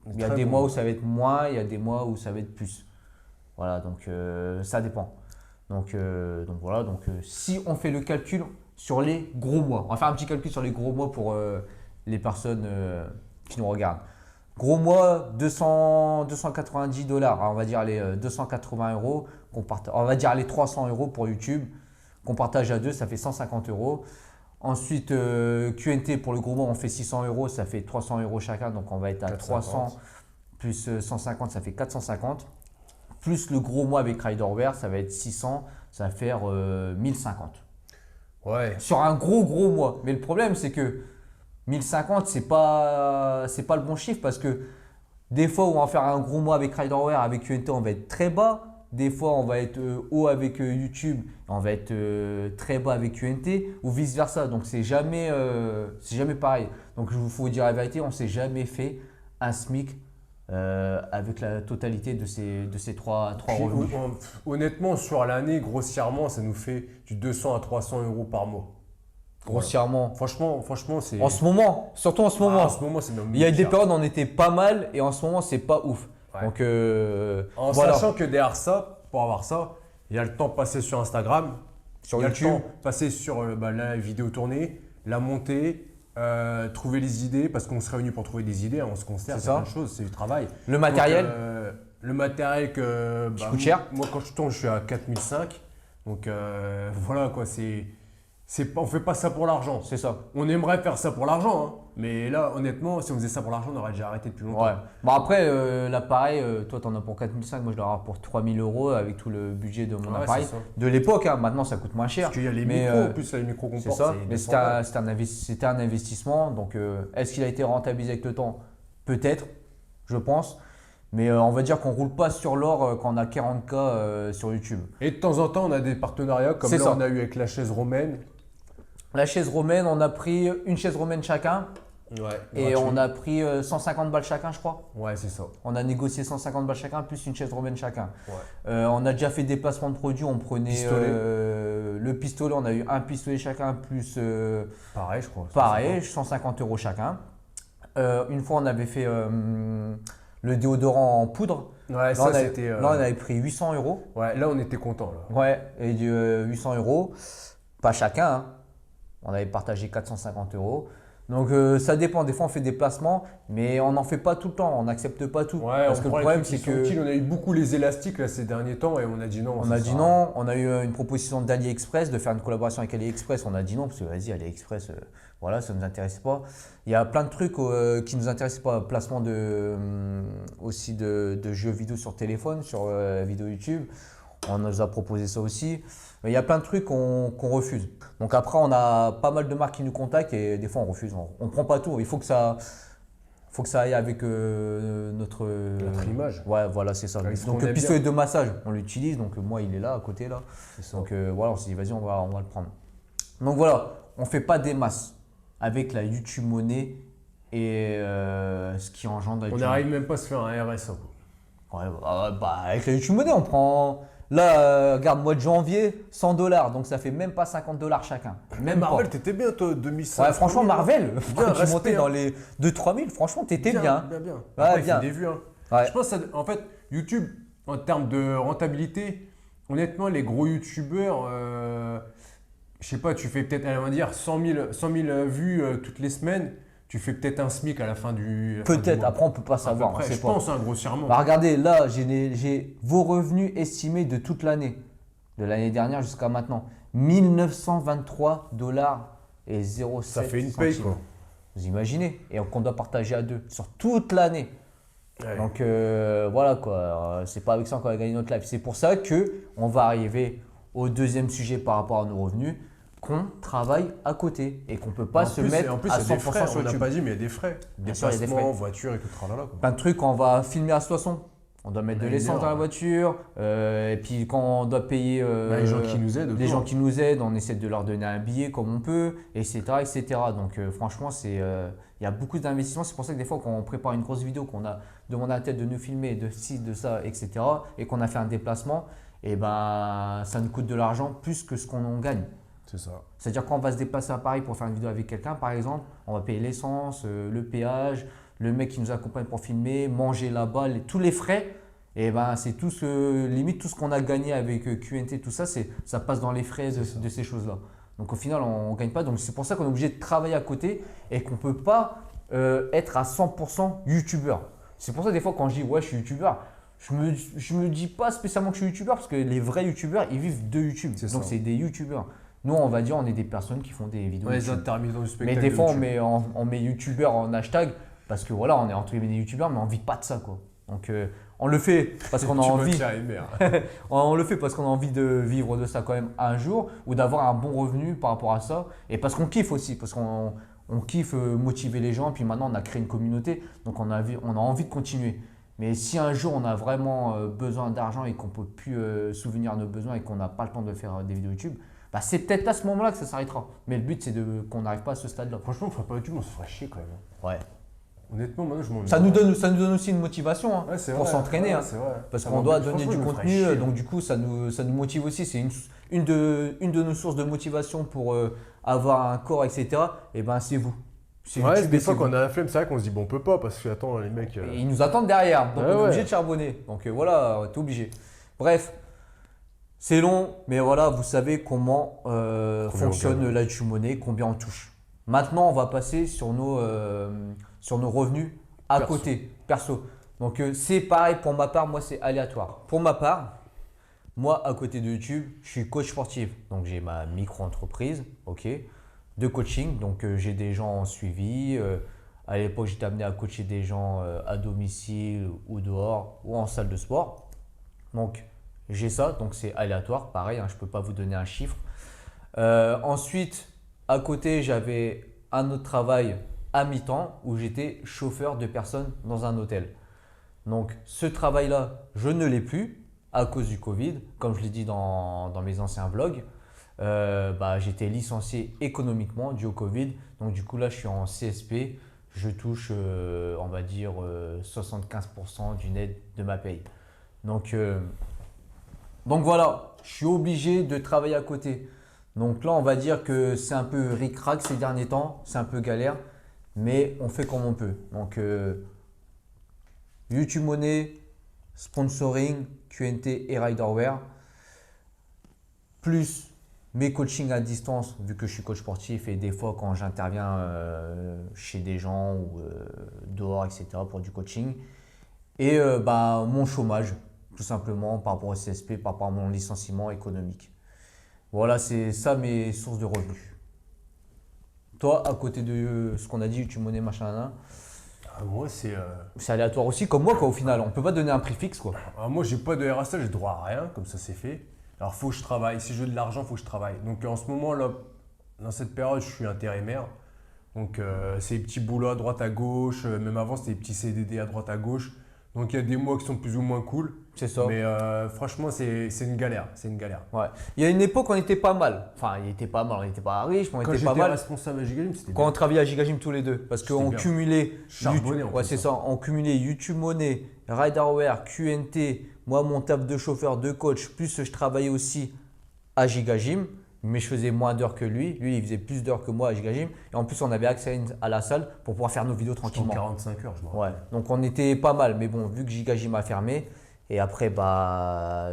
Speaker 2: Il y a des mois où ça va être moins, il y a des mois où ça va être plus. Voilà, donc ça dépend. Donc voilà, si on fait le calcul sur les gros mois, on va faire un petit calcul sur les gros mois pour les personnes qui nous regardent. Gros mois, 290 $, on va dire les 280 €, on va dire les 300 € pour YouTube, qu'on partage à 2, ça fait 150 €. Ensuite, QNT pour le gros mois, on fait 600 €, ça fait 300 € chacun, donc on va être à 300 plus 150, ça fait 450. Plus le gros mois avec Riderware, ça va être 600, ça va faire 1050.
Speaker 3: Ouais.
Speaker 2: Sur un gros mois. Mais le problème, c'est que 1050, c'est pas le bon chiffre parce que des fois, on va faire un gros mois avec Riderware, avec QNT, on va être très bas. Des fois, on va être haut avec YouTube, on va être très bas avec QNT ou vice versa. Donc, c'est jamais pareil. Donc, je vous dire la vérité, on ne s'est jamais fait un SMIC avec la totalité de ces trois revenus.
Speaker 3: Honnêtement, sur l'année, grossièrement, ça nous fait du 200 à 300 € par mois.
Speaker 2: Grossièrement.
Speaker 3: Franchement, c'est.
Speaker 2: En ce moment, surtout en ce moment.
Speaker 3: En ce moment, c'est même.
Speaker 2: Il y a des périodes où on était pas mal et en ce moment, c'est pas ouf.
Speaker 3: Ouais.
Speaker 2: Donc,
Speaker 3: En
Speaker 2: voilà.
Speaker 3: sachant que derrière ça, pour avoir ça, il y a le temps passé sur Instagram,
Speaker 2: Sur
Speaker 3: il y a
Speaker 2: YouTube.
Speaker 3: le temps passé sur la vidéo tournée, la montée, trouver les idées, parce qu'on se réunit pour trouver des idées, on se concerte,
Speaker 2: C'est
Speaker 3: c'est
Speaker 2: ça.
Speaker 3: plein de choses, c'est du travail.
Speaker 2: Le matériel.
Speaker 3: Donc, le matériel que.
Speaker 2: Qui coûte cher.
Speaker 3: Moi, quand je tourne, je suis à 4005. Donc voilà quoi, on fait pas ça pour l'argent.
Speaker 2: C'est ça.
Speaker 3: On aimerait faire ça pour l'argent, hein. Mais là, honnêtement, si on faisait ça pour l'argent, on aurait déjà arrêté depuis longtemps.
Speaker 2: Ouais. Bon après, l'appareil, toi tu en as pour 4005, moi je l'aurai pour 3000 € avec tout le budget de mon
Speaker 3: Ouais,
Speaker 2: appareil.
Speaker 3: c'est ça.
Speaker 2: De l'époque, hein. Maintenant ça coûte moins cher.
Speaker 3: Parce qu'il y a les
Speaker 2: Mais,
Speaker 3: micros, en plus, les micros qu'on
Speaker 2: C'est
Speaker 3: porte,
Speaker 2: ça, mais
Speaker 3: 200 balles.
Speaker 2: c'était un investissement. Donc est-ce qu'il a été rentabilisé avec le temps? Peut-être, je pense. Mais on va dire qu'on ne roule pas sur l'or quand on a 40K sur YouTube.
Speaker 3: Et de temps en temps, on a des partenariats, comme
Speaker 2: C'est
Speaker 3: là,
Speaker 2: ça.
Speaker 3: on a eu avec la chaise romaine.
Speaker 2: La chaise romaine, on a pris une chaise romaine chacun
Speaker 3: Ouais.
Speaker 2: et on a pris 150 balles chacun, je crois.
Speaker 3: Ouais, c'est ça.
Speaker 2: On a négocié 150 balles chacun plus une chaise romaine chacun.
Speaker 3: Ouais.
Speaker 2: On a déjà fait des placements de produits. On prenait
Speaker 3: Pistolet.
Speaker 2: le pistolet. On a eu un pistolet chacun plus
Speaker 3: Pareil, je crois.
Speaker 2: pareil, 150 € chacun. Une fois, on avait fait le déodorant en poudre.
Speaker 3: Ouais,
Speaker 2: Là,
Speaker 3: ça,
Speaker 2: on avait,
Speaker 3: c'était.
Speaker 2: là, on avait pris 800 €.
Speaker 3: Ouais, là, on était content. Là.
Speaker 2: Ouais, et 800 €. Pas chacun, hein. On avait partagé 450 €. Donc ça dépend, des fois on fait des placements, mais on n'en fait pas tout le temps, on n'accepte pas tout.
Speaker 3: Ouais,
Speaker 2: parce que le problème c'est que
Speaker 3: on a eu beaucoup les élastiques là, ces derniers temps et on a dit non.
Speaker 2: on a dit non, on a eu une proposition d'AliExpress, de faire une collaboration avec AliExpress, on a dit non parce que vas-y AliExpress, voilà, ça ne nous intéresse pas. Il y a plein de trucs qui ne nous intéressent pas, placement aussi de jeux vidéo sur téléphone, sur vidéo YouTube, on nous a proposé ça aussi. Mais il y a plein de trucs qu'on refuse. Donc après, on a pas mal de marques qui nous contactent et des fois on refuse. On ne prend pas tout. Il faut que ça aille avec notre
Speaker 3: image.
Speaker 2: Ouais, voilà, c'est ça.
Speaker 3: Avec ce
Speaker 2: Donc
Speaker 3: qu'on
Speaker 2: le
Speaker 3: aime
Speaker 2: pistolet de massage, on l'utilise. Donc moi, il est là, à côté là.
Speaker 3: C'est ça.
Speaker 2: Donc voilà, on s'est dit, vas-y, on va le prendre. Donc voilà, on ne fait pas des masses avec la YouTube Money et ce qui engendre.
Speaker 3: On n'arrive même pas à se faire un RSA. Quoi.
Speaker 2: Ouais, avec la YouTube Money, on prend. Là, regarde, mois de janvier, 100 $. Donc ça fait même pas 50 $ chacun. Même
Speaker 3: Marvel,
Speaker 2: pas.
Speaker 3: t'étais bien toi, 2005.
Speaker 2: Ouais, franchement, Marvel, quand tu
Speaker 3: respect,
Speaker 2: montais
Speaker 3: hein.
Speaker 2: dans les 2-3 000, franchement, t'étais bien.
Speaker 3: Bien.
Speaker 2: Ouais,
Speaker 3: Après, il
Speaker 2: bien.
Speaker 3: fait des vues. Hein.
Speaker 2: Ouais.
Speaker 3: Je pense que en fait, YouTube, en termes de rentabilité, honnêtement, les gros YouTubeurs, je sais pas, tu fais peut-être, on va dire, 100 000 vues toutes les semaines. Tu fais peut-être un SMIC à la fin du.
Speaker 2: Peut-être, après, on peut pas savoir.
Speaker 3: Après,
Speaker 2: on sait
Speaker 3: je
Speaker 2: pas.
Speaker 3: pense, hein, grossièrement.
Speaker 2: Bah, regardez, là, j'ai vos revenus estimés de toute l'année, de l'année dernière jusqu'à maintenant. 1923 $ et 0,7
Speaker 3: Ça fait une paye,
Speaker 2: centimes.
Speaker 3: quoi.
Speaker 2: Vous imaginez? Et qu'on doit partager à 2 sur toute l'année.
Speaker 3: Ouais.
Speaker 2: Donc voilà quoi, c'est pas avec ça qu'on va gagner notre life. C'est pour ça qu'on va arriver au deuxième sujet par rapport à nos revenus, qu'on travaille à côté et qu'on ne peut pas se mettre
Speaker 3: en plus,
Speaker 2: à
Speaker 3: il y a des
Speaker 2: 100%
Speaker 3: frais.
Speaker 2: sur
Speaker 3: On n'a
Speaker 2: YouTube.
Speaker 3: pas dit, mais il y a des frais.
Speaker 2: Bien sûr, il y a des
Speaker 3: Déplacement,
Speaker 2: frais.
Speaker 3: voiture et tout. Tralala, quoi.
Speaker 2: Plein de trucs, on va filmer à 60 On doit mettre
Speaker 3: On
Speaker 2: de
Speaker 3: a
Speaker 2: l'essence
Speaker 3: une
Speaker 2: dans la
Speaker 3: heure,
Speaker 2: voiture. Et puis quand on doit payer
Speaker 3: Les gens qui nous aident.
Speaker 2: les
Speaker 3: autour.
Speaker 2: gens qui nous aident, on essaie de leur donner un billet comme on peut, etc. etc. Donc franchement, il y a beaucoup d'investissements. C'est pour ça que des fois, quand on prépare une grosse vidéo, qu'on a demandé à la tête de nous filmer, de ci, de ça, etc. et qu'on a fait un déplacement, et ben, ça nous coûte de l'argent plus que ce qu'on en gagne.
Speaker 3: C'est ça.
Speaker 2: C'est-à-dire quand on va se déplacer à Paris pour faire une vidéo avec quelqu'un, par exemple, on va payer l'essence, le péage, le mec qui nous accompagne pour filmer, manger là-bas, tous les frais. Et ben c'est tout limite tout ce qu'on a gagné avec QNT, tout ça, ça passe dans les frais de ces choses-là. Donc au final, on ne gagne pas. Donc c'est pour ça qu'on est obligé de travailler à côté et qu'on ne peut pas être à 100% youtubeur. C'est pour ça des fois quand je dis ouais je suis youtubeur, je me dis pas spécialement que je suis youtubeur parce que les vrais youtubeurs ils vivent de YouTube.
Speaker 3: C'est
Speaker 2: Donc
Speaker 3: ça.
Speaker 2: c'est des youtubeurs. Nous on va dire on est des personnes qui font des vidéos
Speaker 3: On est les
Speaker 2: YouTube.
Speaker 3: intermittents du
Speaker 2: Mais
Speaker 3: spectacle.
Speaker 2: des
Speaker 3: de
Speaker 2: fois,
Speaker 3: YouTube.
Speaker 2: on met youtubeur en hashtag parce que voilà, on est entre guillemets des youtubeurs, mais on vit pas de ça quoi. Donc on le fait parce qu'on a
Speaker 3: Tu vas
Speaker 2: envie.
Speaker 3: te faire aimer,
Speaker 2: On le fait parce qu'on a envie de vivre de ça quand même un jour ou d'avoir un bon revenu par rapport à ça et parce qu'on kiffe aussi, parce qu'on kiffe motiver les gens. Puis maintenant, on a créé une communauté, donc on a envie de continuer. Mais si un jour on a vraiment besoin d'argent et qu'on ne peut plus souvenir nos besoins et qu'on n'a pas le temps de faire des vidéos YouTube, bah c'est peut-être à ce moment-là que ça s'arrêtera. Mais le but, c'est qu'on n'arrive pas à ce stade-là.
Speaker 3: Franchement, on ferait pas YouTube, on se ferait chier quand même.
Speaker 2: Ouais.
Speaker 3: Honnêtement, maintenant, je m'en
Speaker 2: Ça nous donne aussi une motivation hein,
Speaker 3: Ouais, c'est
Speaker 2: pour
Speaker 3: vrai.
Speaker 2: s'entraîner.
Speaker 3: Ouais,
Speaker 2: hein.
Speaker 3: c'est vrai.
Speaker 2: Parce
Speaker 3: Ça
Speaker 2: qu'on
Speaker 3: m'en-
Speaker 2: doit
Speaker 3: franchement,
Speaker 2: donner du
Speaker 3: je me ferais
Speaker 2: contenu,
Speaker 3: chier,
Speaker 2: donc
Speaker 3: hein.
Speaker 2: du coup ça nous motive aussi. C'est une de nos sources de motivation pour avoir un corps, etc. Et ben c'est vous. C'est
Speaker 3: Ouais,
Speaker 2: YouTube
Speaker 3: des
Speaker 2: et
Speaker 3: fois,
Speaker 2: c'est
Speaker 3: quand
Speaker 2: vous.
Speaker 3: on a la flemme, c'est vrai qu'on se dit, bon, on peut pas parce que, attends, les mecs.
Speaker 2: Et ils nous attendent derrière, donc
Speaker 3: Ouais,
Speaker 2: on est
Speaker 3: ouais.
Speaker 2: obligé de charbonner. Donc voilà, t'es obligé. Bref, c'est long, mais voilà, vous savez comment
Speaker 3: on
Speaker 2: fonctionne
Speaker 3: gagne.
Speaker 2: la YouTube Money, combien on touche. Maintenant, on va passer sur nos revenus à
Speaker 3: Perso.
Speaker 2: côté, perso. Donc c'est pareil pour ma part, moi c'est aléatoire. Pour ma part, moi à côté de YouTube, je suis coach sportif. Donc j'ai ma micro-entreprise, ok, de coaching. Donc j'ai des gens en suivi. À l'époque, j'étais amené à coacher des gens à domicile ou dehors ou en salle de sport. Donc j'ai ça, donc c'est aléatoire, pareil, hein, je ne peux pas vous donner un chiffre. Ensuite, à côté, j'avais un autre travail à mi-temps où j'étais chauffeur de personnes dans un hôtel. Donc ce travail-là, je ne l'ai plus à cause du Covid. Comme je l'ai dit dans mes anciens vlogs, j'étais licencié économiquement dû au Covid. Donc du coup là, je suis en CSP. Je touche, on va dire, 75% du net de ma paye. Donc voilà, je suis obligé de travailler à côté. Donc là, on va dire que c'est un peu ric-rac ces derniers temps, c'est un peu galère, mais on fait comme on peut. Donc YouTube Money, sponsoring, QNT et Riderware, plus mes coachings à distance, vu que je suis coach sportif et des fois quand j'interviens chez des gens ou dehors, etc. pour du coaching. Et mon chômage, tout simplement par rapport au CSP, par rapport à mon licenciement économique. Voilà, c'est ça mes sources de revenus. Toi, à côté de ce qu'on a dit, YouTube Money, machin, nan,
Speaker 3: Ah, moi, c'est.
Speaker 2: c'est aléatoire aussi, comme moi, quoi, au final. On ne peut pas donner un prix fixe, quoi.
Speaker 3: Moi, j'ai pas de RSA, j'ai droit à rien, comme ça c'est fait. Alors, faut que je travaille. Si je veux de l'argent, faut que je travaille. Donc, en ce moment, là, dans cette période, je suis intérimaire. Donc, c'est des petits boulots à droite à gauche. Même avant, c'était des petits CDD à droite à gauche. Donc, il y a des mois qui sont plus ou moins cool.
Speaker 2: C'est ça.
Speaker 3: Mais franchement, c'est une galère. C'est une galère.
Speaker 2: Ouais. Il y a une époque, on était pas mal. Enfin, il était pas mal, on n'était pas riche, mais on
Speaker 3: Quand
Speaker 2: était pas
Speaker 3: j'étais
Speaker 2: mal.
Speaker 3: responsable à Gigalim, c'était
Speaker 2: Quand on
Speaker 3: bien.
Speaker 2: travaillait à Gigajim tous les deux, parce
Speaker 3: C'était
Speaker 2: qu'on
Speaker 3: bien.
Speaker 2: cumulait,
Speaker 3: Charbonné, en
Speaker 2: ouais,
Speaker 3: plus,
Speaker 2: c'est
Speaker 3: hein.
Speaker 2: ça, on cumulait YouTube Money, Riderware, QNT, moi mon taf de chauffeur, de coach, plus je travaillais aussi à Gigajim, mais je faisais moins d'heures que lui. Lui, il faisait plus d'heures que moi à Gigajim, et en plus on avait accès à la salle pour pouvoir faire nos vidéos
Speaker 3: J'étais en
Speaker 2: tranquillement.
Speaker 3: 45 heures, je me rappelle.
Speaker 2: Ouais, donc on était pas mal, mais bon, vu que Gigajim a fermé, et après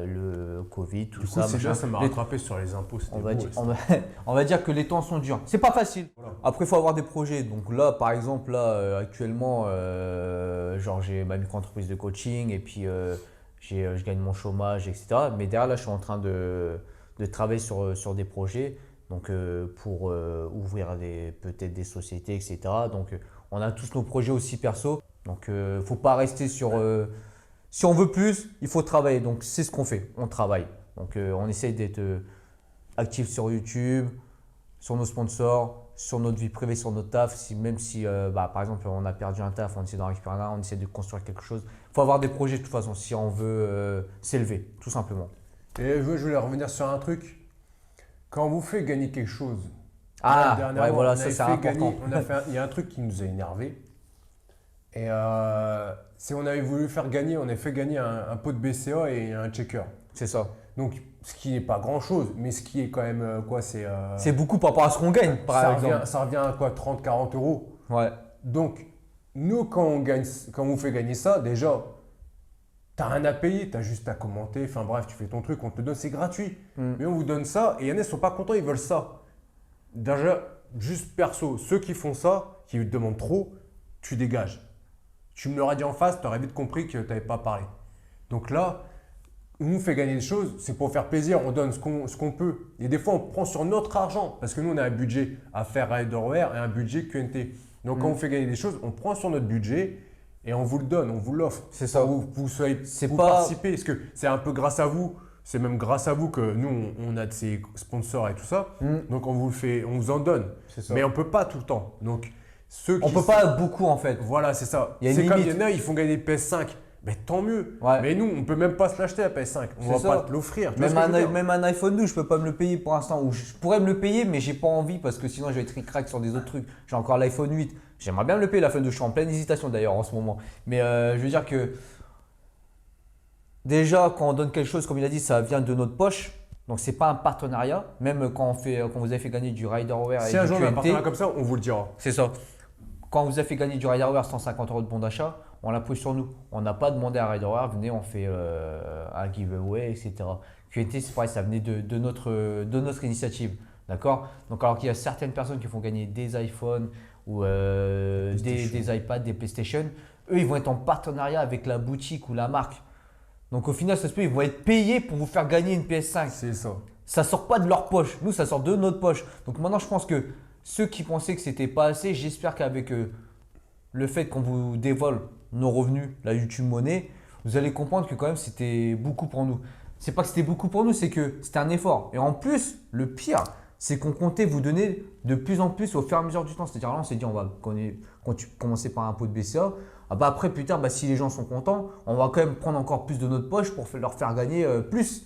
Speaker 2: le Covid, tout
Speaker 3: Du coup,
Speaker 2: ça,
Speaker 3: c'est bien,
Speaker 2: machin,
Speaker 3: ça m'a
Speaker 2: les-
Speaker 3: rattrapé sur les impôts. C'était
Speaker 2: on va,
Speaker 3: beau,
Speaker 2: dire,
Speaker 3: et
Speaker 2: on va dire que les temps sont durs. C'est pas facile.
Speaker 3: Voilà.
Speaker 2: Après, il faut avoir des projets. Donc là, par exemple, là, actuellement, genre j'ai ma micro-entreprise de coaching et puis je gagne mon chômage, etc. Mais derrière, là, je suis en train de travailler sur des projets donc, pour ouvrir peut-être des sociétés, etc. Donc, on a tous nos projets aussi perso. Donc, il ne faut pas rester sur… si on veut plus, il faut travailler. Donc, c'est ce qu'on fait. On travaille. Donc, on essaye d'être actif sur YouTube, sur nos sponsors, sur notre vie privée, sur notre taf. Même si, par exemple, on a perdu un taf, on essaie d'en récupérer un, on essaie de construire quelque chose. Il faut avoir des projets de toute façon si on veut s'élever, tout simplement.
Speaker 3: Et je voulais revenir sur un truc. Quand on vous fait gagner quelque chose,
Speaker 2: Ah,
Speaker 3: dernièrement,
Speaker 2: ouais, voilà,
Speaker 3: on
Speaker 2: ça
Speaker 3: avait
Speaker 2: c'est
Speaker 3: fait
Speaker 2: important.
Speaker 3: il y a un truc qui nous a énervé. Et c'est on avait voulu faire gagner, on avait fait gagner un pot de BCA et un checker.
Speaker 2: C'est ça.
Speaker 3: Donc, ce qui n'est pas grand chose, mais ce qui est quand même quoi,
Speaker 2: C'est beaucoup par rapport à ce qu'on gagne, par exemple.
Speaker 3: ça revient à quoi, 30-40 euros.
Speaker 2: Ouais.
Speaker 3: Donc, nous, quand on vous fait gagner ça, déjà, tu n'as rien à payer, tu as juste à commenter. Enfin bref, tu fais ton truc, on te le donne, c'est gratuit. Mais on vous donne ça et il y en a qui ne sont pas contents, ils veulent ça. Déjà, juste perso, ceux qui font ça, qui te demandent trop, tu dégages. Tu me l'aurais dit en face, tu aurais vite compris que tu n'avais pas parlé. Donc là, on nous fait gagner des choses, c'est pour faire plaisir, on donne ce qu'on peut. Et des fois, on prend sur notre argent, parce que nous, on a un budget à faire Riderware et un budget QNT. Donc, quand on fait gagner des choses, on prend sur notre budget et on vous le donne, on vous l'offre.
Speaker 2: C'est ça.
Speaker 3: Vous participez, parce que c'est un peu grâce à vous, c'est même grâce à vous que nous, on a de ces sponsors et tout ça. Donc, on vous en donne.
Speaker 2: C'est ça.
Speaker 3: Mais on ne peut pas tout le temps. Donc,
Speaker 2: On peut pas beaucoup en fait.
Speaker 3: Voilà, c'est ça.
Speaker 2: Il y a une
Speaker 3: C'est comme il
Speaker 2: limite.
Speaker 3: y en a, ils font gagner PS5. Mais tant mieux.
Speaker 2: Ouais.
Speaker 3: Mais nous, on ne peut même pas se l'acheter la PS5. On
Speaker 2: C'est
Speaker 3: ne
Speaker 2: ça.
Speaker 3: va pas te l'offrir. Tu vois
Speaker 2: Même
Speaker 3: ce que je veux dire
Speaker 2: même un iPhone 12, je peux pas me le payer pour l'instant. Ou je pourrais me le payer, mais j'ai pas envie parce que sinon je vais être ric-rac sur des autres trucs. J'ai encore l'iPhone 8. J'aimerais bien me le payer, l'iPhone 12. Je suis en pleine hésitation d'ailleurs en ce moment. Mais je veux dire que déjà, quand on donne quelque chose, comme il a dit, ça vient de notre poche. Donc c'est pas un partenariat. Même quand vous avez fait gagner du Riderware et
Speaker 3: Si un
Speaker 2: du
Speaker 3: jour on a un
Speaker 2: QNT,
Speaker 3: partenariat comme ça, on vous le dira.
Speaker 2: c'est ça. Quand on vous a fait gagner du Riderware 150 € de bon d'achat, on l'a pris sur nous. On n'a pas demandé à Riderware, venez, on fait un giveaway, etc. QNT, c'est pareil, ça venait de notre initiative. D'accord. Donc, alors qu'il y a certaines personnes qui font gagner des iPhones ou des iPads, des PlayStation, eux, ils vont être en partenariat avec la boutique ou la marque. Donc, au final, ça se peut, ils vont être payés pour vous faire gagner une PS5.
Speaker 3: C'est ça.
Speaker 2: Ça sort pas de leur poche. Nous, ça sort de notre poche. Donc maintenant, je pense que ceux qui pensaient que c'était pas assez, j'espère qu'avec le fait qu'on vous dévole nos revenus, la YouTube Money, vous allez comprendre que quand même c'était beaucoup pour nous. C'est pas que c'était beaucoup pour nous, c'est que c'était un effort. Et en plus, le pire, c'est qu'on comptait vous donner de plus en plus au fur et à mesure du temps. C'est-à-dire là, on s'est dit, on va commencer par un pot de BCA. Ah bah après, plus tard, si les gens sont contents, on va quand même prendre encore plus de notre poche pour leur faire gagner plus.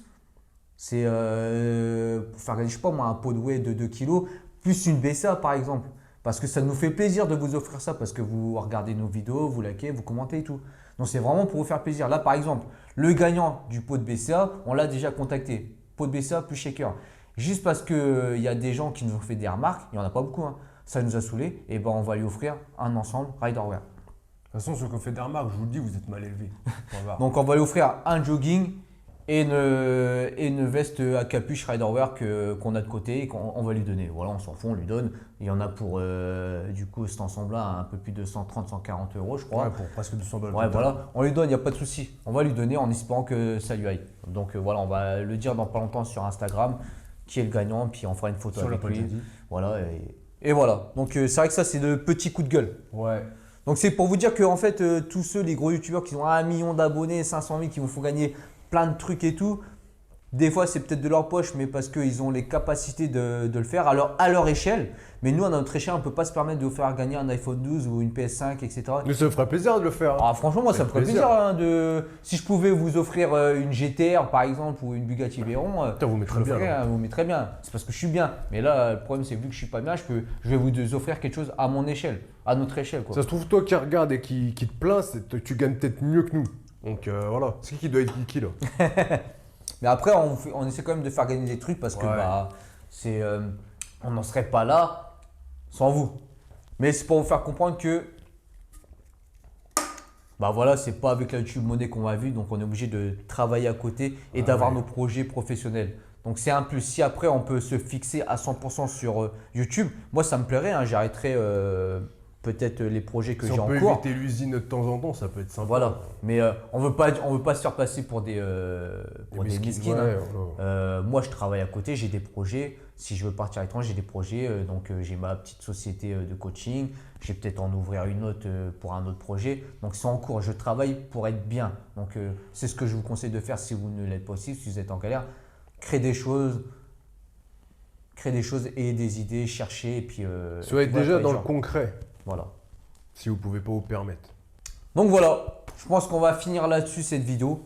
Speaker 2: C'est pour faire gagner, je sais pas moi, un pot de whey de 2 kg, plus une BCA par exemple. Parce que ça nous fait plaisir de vous offrir ça, parce que vous regardez nos vidéos, vous likez, vous commentez et tout. Donc c'est vraiment pour vous faire plaisir. Là par exemple, le gagnant du pot de BCA, on l'a déjà contacté. Pot de BCA plus shaker. Juste parce qu'il y a des gens qui nous ont fait des remarques, il n'y en a pas beaucoup, hein. Ça nous a saoulés, et ben on va lui offrir un ensemble Riderware.
Speaker 3: De toute façon, ceux qui ont fait des remarques, je vous le dis, vous êtes mal élevés.
Speaker 2: Donc on va lui offrir un jogging et une veste à capuche Riderware qu'on a de côté et qu'on va lui donner. Voilà, on s'en fout, on lui donne. Il y en a pour du coup cet ensemble-là un peu plus de 130-140 €, je crois.
Speaker 3: Ouais, pour presque 200 balles.
Speaker 2: Ouais, voilà, on lui donne, il n'y a pas de souci. On va lui donner en espérant que ça lui aille. Donc voilà, on va le dire dans pas longtemps sur Instagram qui est le gagnant, puis on fera une photo
Speaker 3: Si on l'a
Speaker 2: avec
Speaker 3: pas
Speaker 2: lui.
Speaker 3: déjà dit.
Speaker 2: Voilà, et voilà. Donc c'est vrai que ça, c'est de petits coups de gueule.
Speaker 3: Ouais.
Speaker 2: Donc c'est pour vous dire que en fait, tous ceux, les gros youtubeurs qui ont 1 million d'abonnés, 500 000, qui vous font gagner plein de trucs et tout, des fois c'est peut-être de leur poche, mais parce qu'ils ont les capacités de le faire à leur échelle. Mais nous, à notre échelle, on ne peut pas se permettre de vous faire gagner un iPhone 12 ou une PS5, etc.
Speaker 3: Mais ça me ferait plaisir de le faire.
Speaker 2: Ah, franchement, moi, ça me ferait
Speaker 3: Avec
Speaker 2: plaisir si je pouvais vous offrir une GTR par exemple ou une Bugatti Veyron.
Speaker 3: Putain, vous mettrez
Speaker 2: je le
Speaker 3: bien,
Speaker 2: ferais,
Speaker 3: là.
Speaker 2: hein, vous mettrez bien. C'est parce que je suis bien. Mais là, le problème, c'est vu que je suis pas bien, je vais vous offrir quelque chose à mon échelle, à notre échelle, quoi.
Speaker 3: Ça se trouve, toi qui regardes et qui te plains, tu gagnes peut-être mieux que nous. Donc voilà. C'est qui doit être qui là?
Speaker 2: Mais après, on essaie quand même de faire gagner des trucs parce que
Speaker 3: Ouais.
Speaker 2: on n'en serait pas là sans vous. Mais c'est pour vous faire comprendre que voilà, c'est pas avec la YouTube Money qu'on va vivre, donc on est obligé de travailler à côté et d'avoir nos projets professionnels. Donc c'est un plus. Si après on peut se fixer à 100% sur YouTube, moi ça me plairait, hein, j'arrêterai peut-être les projets que
Speaker 3: Si
Speaker 2: j'ai
Speaker 3: on
Speaker 2: en
Speaker 3: peut
Speaker 2: cours.
Speaker 3: éviter l'usine de temps en temps, ça peut être sympa.
Speaker 2: Voilà, mais on veut pas se faire passer pour des misquines, hein.
Speaker 3: Ouais, voilà.
Speaker 2: Moi, je travaille à côté, j'ai des projets. Si je veux partir à l'étranger, j'ai des projets. Donc, j'ai ma petite société de coaching. J'ai peut-être en ouvrir une autre pour un autre projet. Donc, c'est en cours. Je travaille pour être bien. Donc, c'est ce que je vous conseille de faire si vous ne l'êtes pas aussi, si vous êtes en galère. Créez des choses. créer des choses et des idées, chercher et puis.
Speaker 3: Soyez
Speaker 2: voilà,
Speaker 3: déjà
Speaker 2: quoi,
Speaker 3: dans
Speaker 2: les
Speaker 3: le
Speaker 2: gens.
Speaker 3: concret,
Speaker 2: Voilà.
Speaker 3: si vous pouvez pas vous permettre.
Speaker 2: Donc voilà, je pense qu'on va finir là-dessus cette vidéo.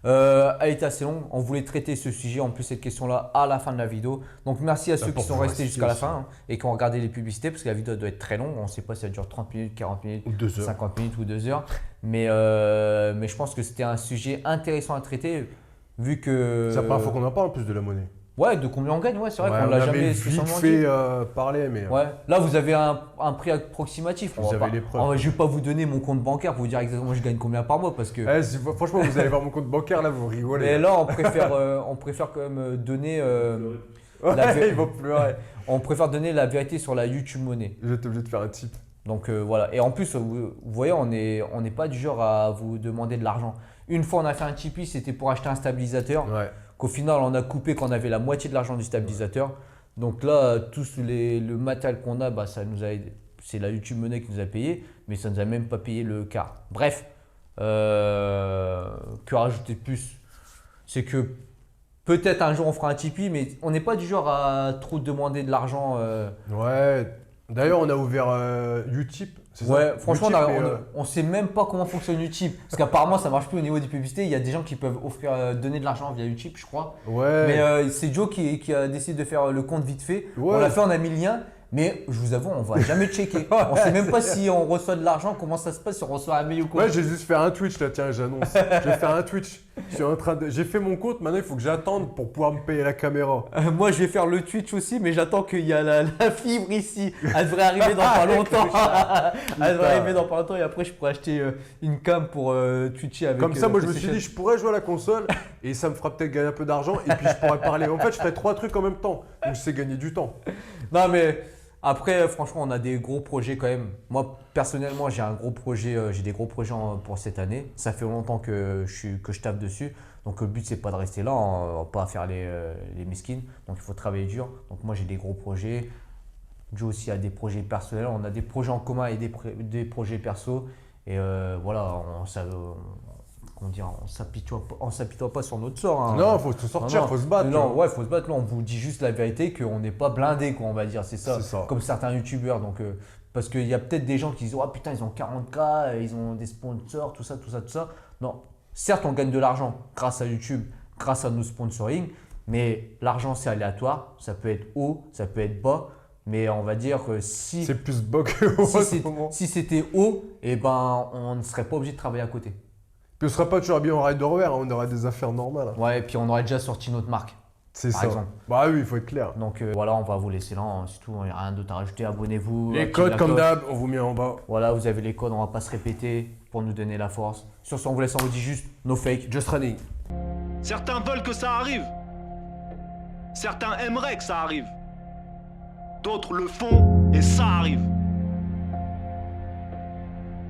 Speaker 2: Elle était assez longue, on voulait traiter ce sujet, en plus cette question-là à la fin de la vidéo. Donc merci à ceux qui
Speaker 3: pour
Speaker 2: sont
Speaker 3: vous
Speaker 2: restés
Speaker 3: rester
Speaker 2: jusqu'à la
Speaker 3: aussi.
Speaker 2: fin et qui ont regardé les publicités parce que la vidéo doit être très longue. On ne sait pas si elle dure 30 minutes, 40 minutes,
Speaker 3: Ou 2 heures.
Speaker 2: 50 minutes ou 2 heures. Mais je pense que c'était un sujet intéressant à traiter vu que…
Speaker 3: C'est la première fois qu'on en parle en plus de la monnaie.
Speaker 2: Ouais, de combien on gagne, ouais, c'est vrai
Speaker 3: Ouais,
Speaker 2: qu'on
Speaker 3: on
Speaker 2: l'a
Speaker 3: avait
Speaker 2: jamais
Speaker 3: vite
Speaker 2: spécialement
Speaker 3: fait
Speaker 2: dit.
Speaker 3: parler, mais
Speaker 2: Ouais, là vous avez un prix approximatif.
Speaker 3: Vous avez les preuves.
Speaker 2: Je ne vais pas vous donner mon compte bancaire pour vous dire exactement je gagne combien par mois parce que…
Speaker 3: franchement, vous allez voir mon compte bancaire, là, vous rigolez.
Speaker 2: Mais là, on préfère quand même donner…
Speaker 3: Ouais,
Speaker 2: la vé-
Speaker 3: ils vont pleurer.
Speaker 2: On préfère donner la vérité sur la YouTube monnaie.
Speaker 3: Je vais être obligé de faire un type.
Speaker 2: Donc voilà. Et en plus, vous voyez, on n'est pas du genre à vous demander de l'argent. Une fois, on a fait un Tipeee, c'était pour acheter un stabilisateur.
Speaker 3: Ouais.
Speaker 2: Qu'au final, on a coupé quand on avait la moitié de l'argent du stabilisateur. Donc là, tout le matériel qu'on a, bah, ça nous a aidé. C'est la YouTube monnaie qui nous a payé, mais ça ne nous a même pas payé le quart. Bref, que rajouter de plus? C'est que peut-être un jour on fera un Tipeee, mais on n'est pas du genre à trop demander de l'argent.
Speaker 3: Ouais. D'ailleurs, on a ouvert Utip. c'est ça
Speaker 2: Ouais, franchement,
Speaker 3: Utip,
Speaker 2: on sait même pas comment fonctionne Utip. Parce qu'apparemment, ça marche plus au niveau des publicités. Il y a des gens qui peuvent donner de l'argent via Utip, je crois.
Speaker 3: ouais.
Speaker 2: Mais c'est Joe qui a décidé de faire le compte vite fait.
Speaker 3: Ouais.
Speaker 2: On l'a fait, on a mis le lien. Mais je vous avoue, on va jamais checker. On sait même pas si on reçoit de l'argent, comment ça se passe, si on reçoit un mail ou quoi.
Speaker 3: Ouais, j'ai juste fait un Twitch là, tiens, j'annonce. J'ai fait un Twitch. J'ai fait mon compte, maintenant il faut que j'attende pour pouvoir me payer la caméra.
Speaker 2: Moi, je vais faire le Twitch aussi, mais j'attends qu'il y a la fibre ici. Elle devrait arriver dans pas longtemps. Elle devrait arriver dans pas longtemps et après, je pourrais acheter une cam pour Twitcher avec.
Speaker 3: Comme ça, moi je me suis
Speaker 2: PlayStation.
Speaker 3: dit, je pourrais jouer à la console et ça me fera peut-être gagner un peu d'argent et puis je pourrais parler. En fait, je ferais 3 trucs en même temps. Donc je sais gagner du temps.
Speaker 2: Non, mais après, franchement, on a des gros projets quand même. Moi, personnellement, j'ai un gros projet, j'ai des gros projets pour cette année. Ça fait longtemps que je tape dessus. Donc, le but, c'est pas de rester là, on va pas faire les mesquines. Donc, il faut travailler dur. Donc, moi, j'ai des gros projets. Joe aussi a des projets personnels. On a des projets en commun et des projets perso. Et voilà, on s'apitoie pas sur notre sort. Hein.
Speaker 3: Non, faut se sortir,
Speaker 2: Non,
Speaker 3: faut se battre.
Speaker 2: Non,
Speaker 3: tu vois.
Speaker 2: ouais, faut se battre. Là, on vous dit juste la vérité qu'on n'est pas blindé, quoi, on va dire. C'est ça.
Speaker 3: C'est ça.
Speaker 2: Comme certains youtubeurs. Donc, parce qu'il y a peut-être des gens qui disent, oh putain, ils ont 40K, ils ont des sponsors, tout ça, tout ça, tout ça. Non, certes, on gagne de l'argent grâce à YouTube, grâce à nos sponsoring, mais l'argent, c'est aléatoire. Ça peut être haut, ça peut être bas. Mais on va dire que si
Speaker 3: C'est plus bas que haut en ce moment.
Speaker 2: si c'était haut, eh ben, on ne serait pas obligé de travailler à côté.
Speaker 3: Puis on serait pas toujours bien en rider vert, on aurait des affaires normales. hein.
Speaker 2: Ouais, et puis on aurait déjà sorti notre marque.
Speaker 3: C'est
Speaker 2: Par
Speaker 3: ça.
Speaker 2: exemple.
Speaker 3: Bah oui, il faut être clair.
Speaker 2: Donc voilà, on va vous laisser là. Hein, c'est tout, il n'y a rien d'autre à rajouter. Abonnez-vous.
Speaker 3: Les
Speaker 2: activez
Speaker 3: codes
Speaker 2: la
Speaker 3: comme
Speaker 2: cloche.
Speaker 3: d'hab, on vous met en bas.
Speaker 2: Voilà, vous avez les codes, on va pas se répéter pour nous donner la force. Sur ce, on vous laisse, on vous dit juste no fake.
Speaker 3: Just running.
Speaker 1: Certains veulent que ça arrive. Certains aimeraient que ça arrive. D'autres le font et ça arrive.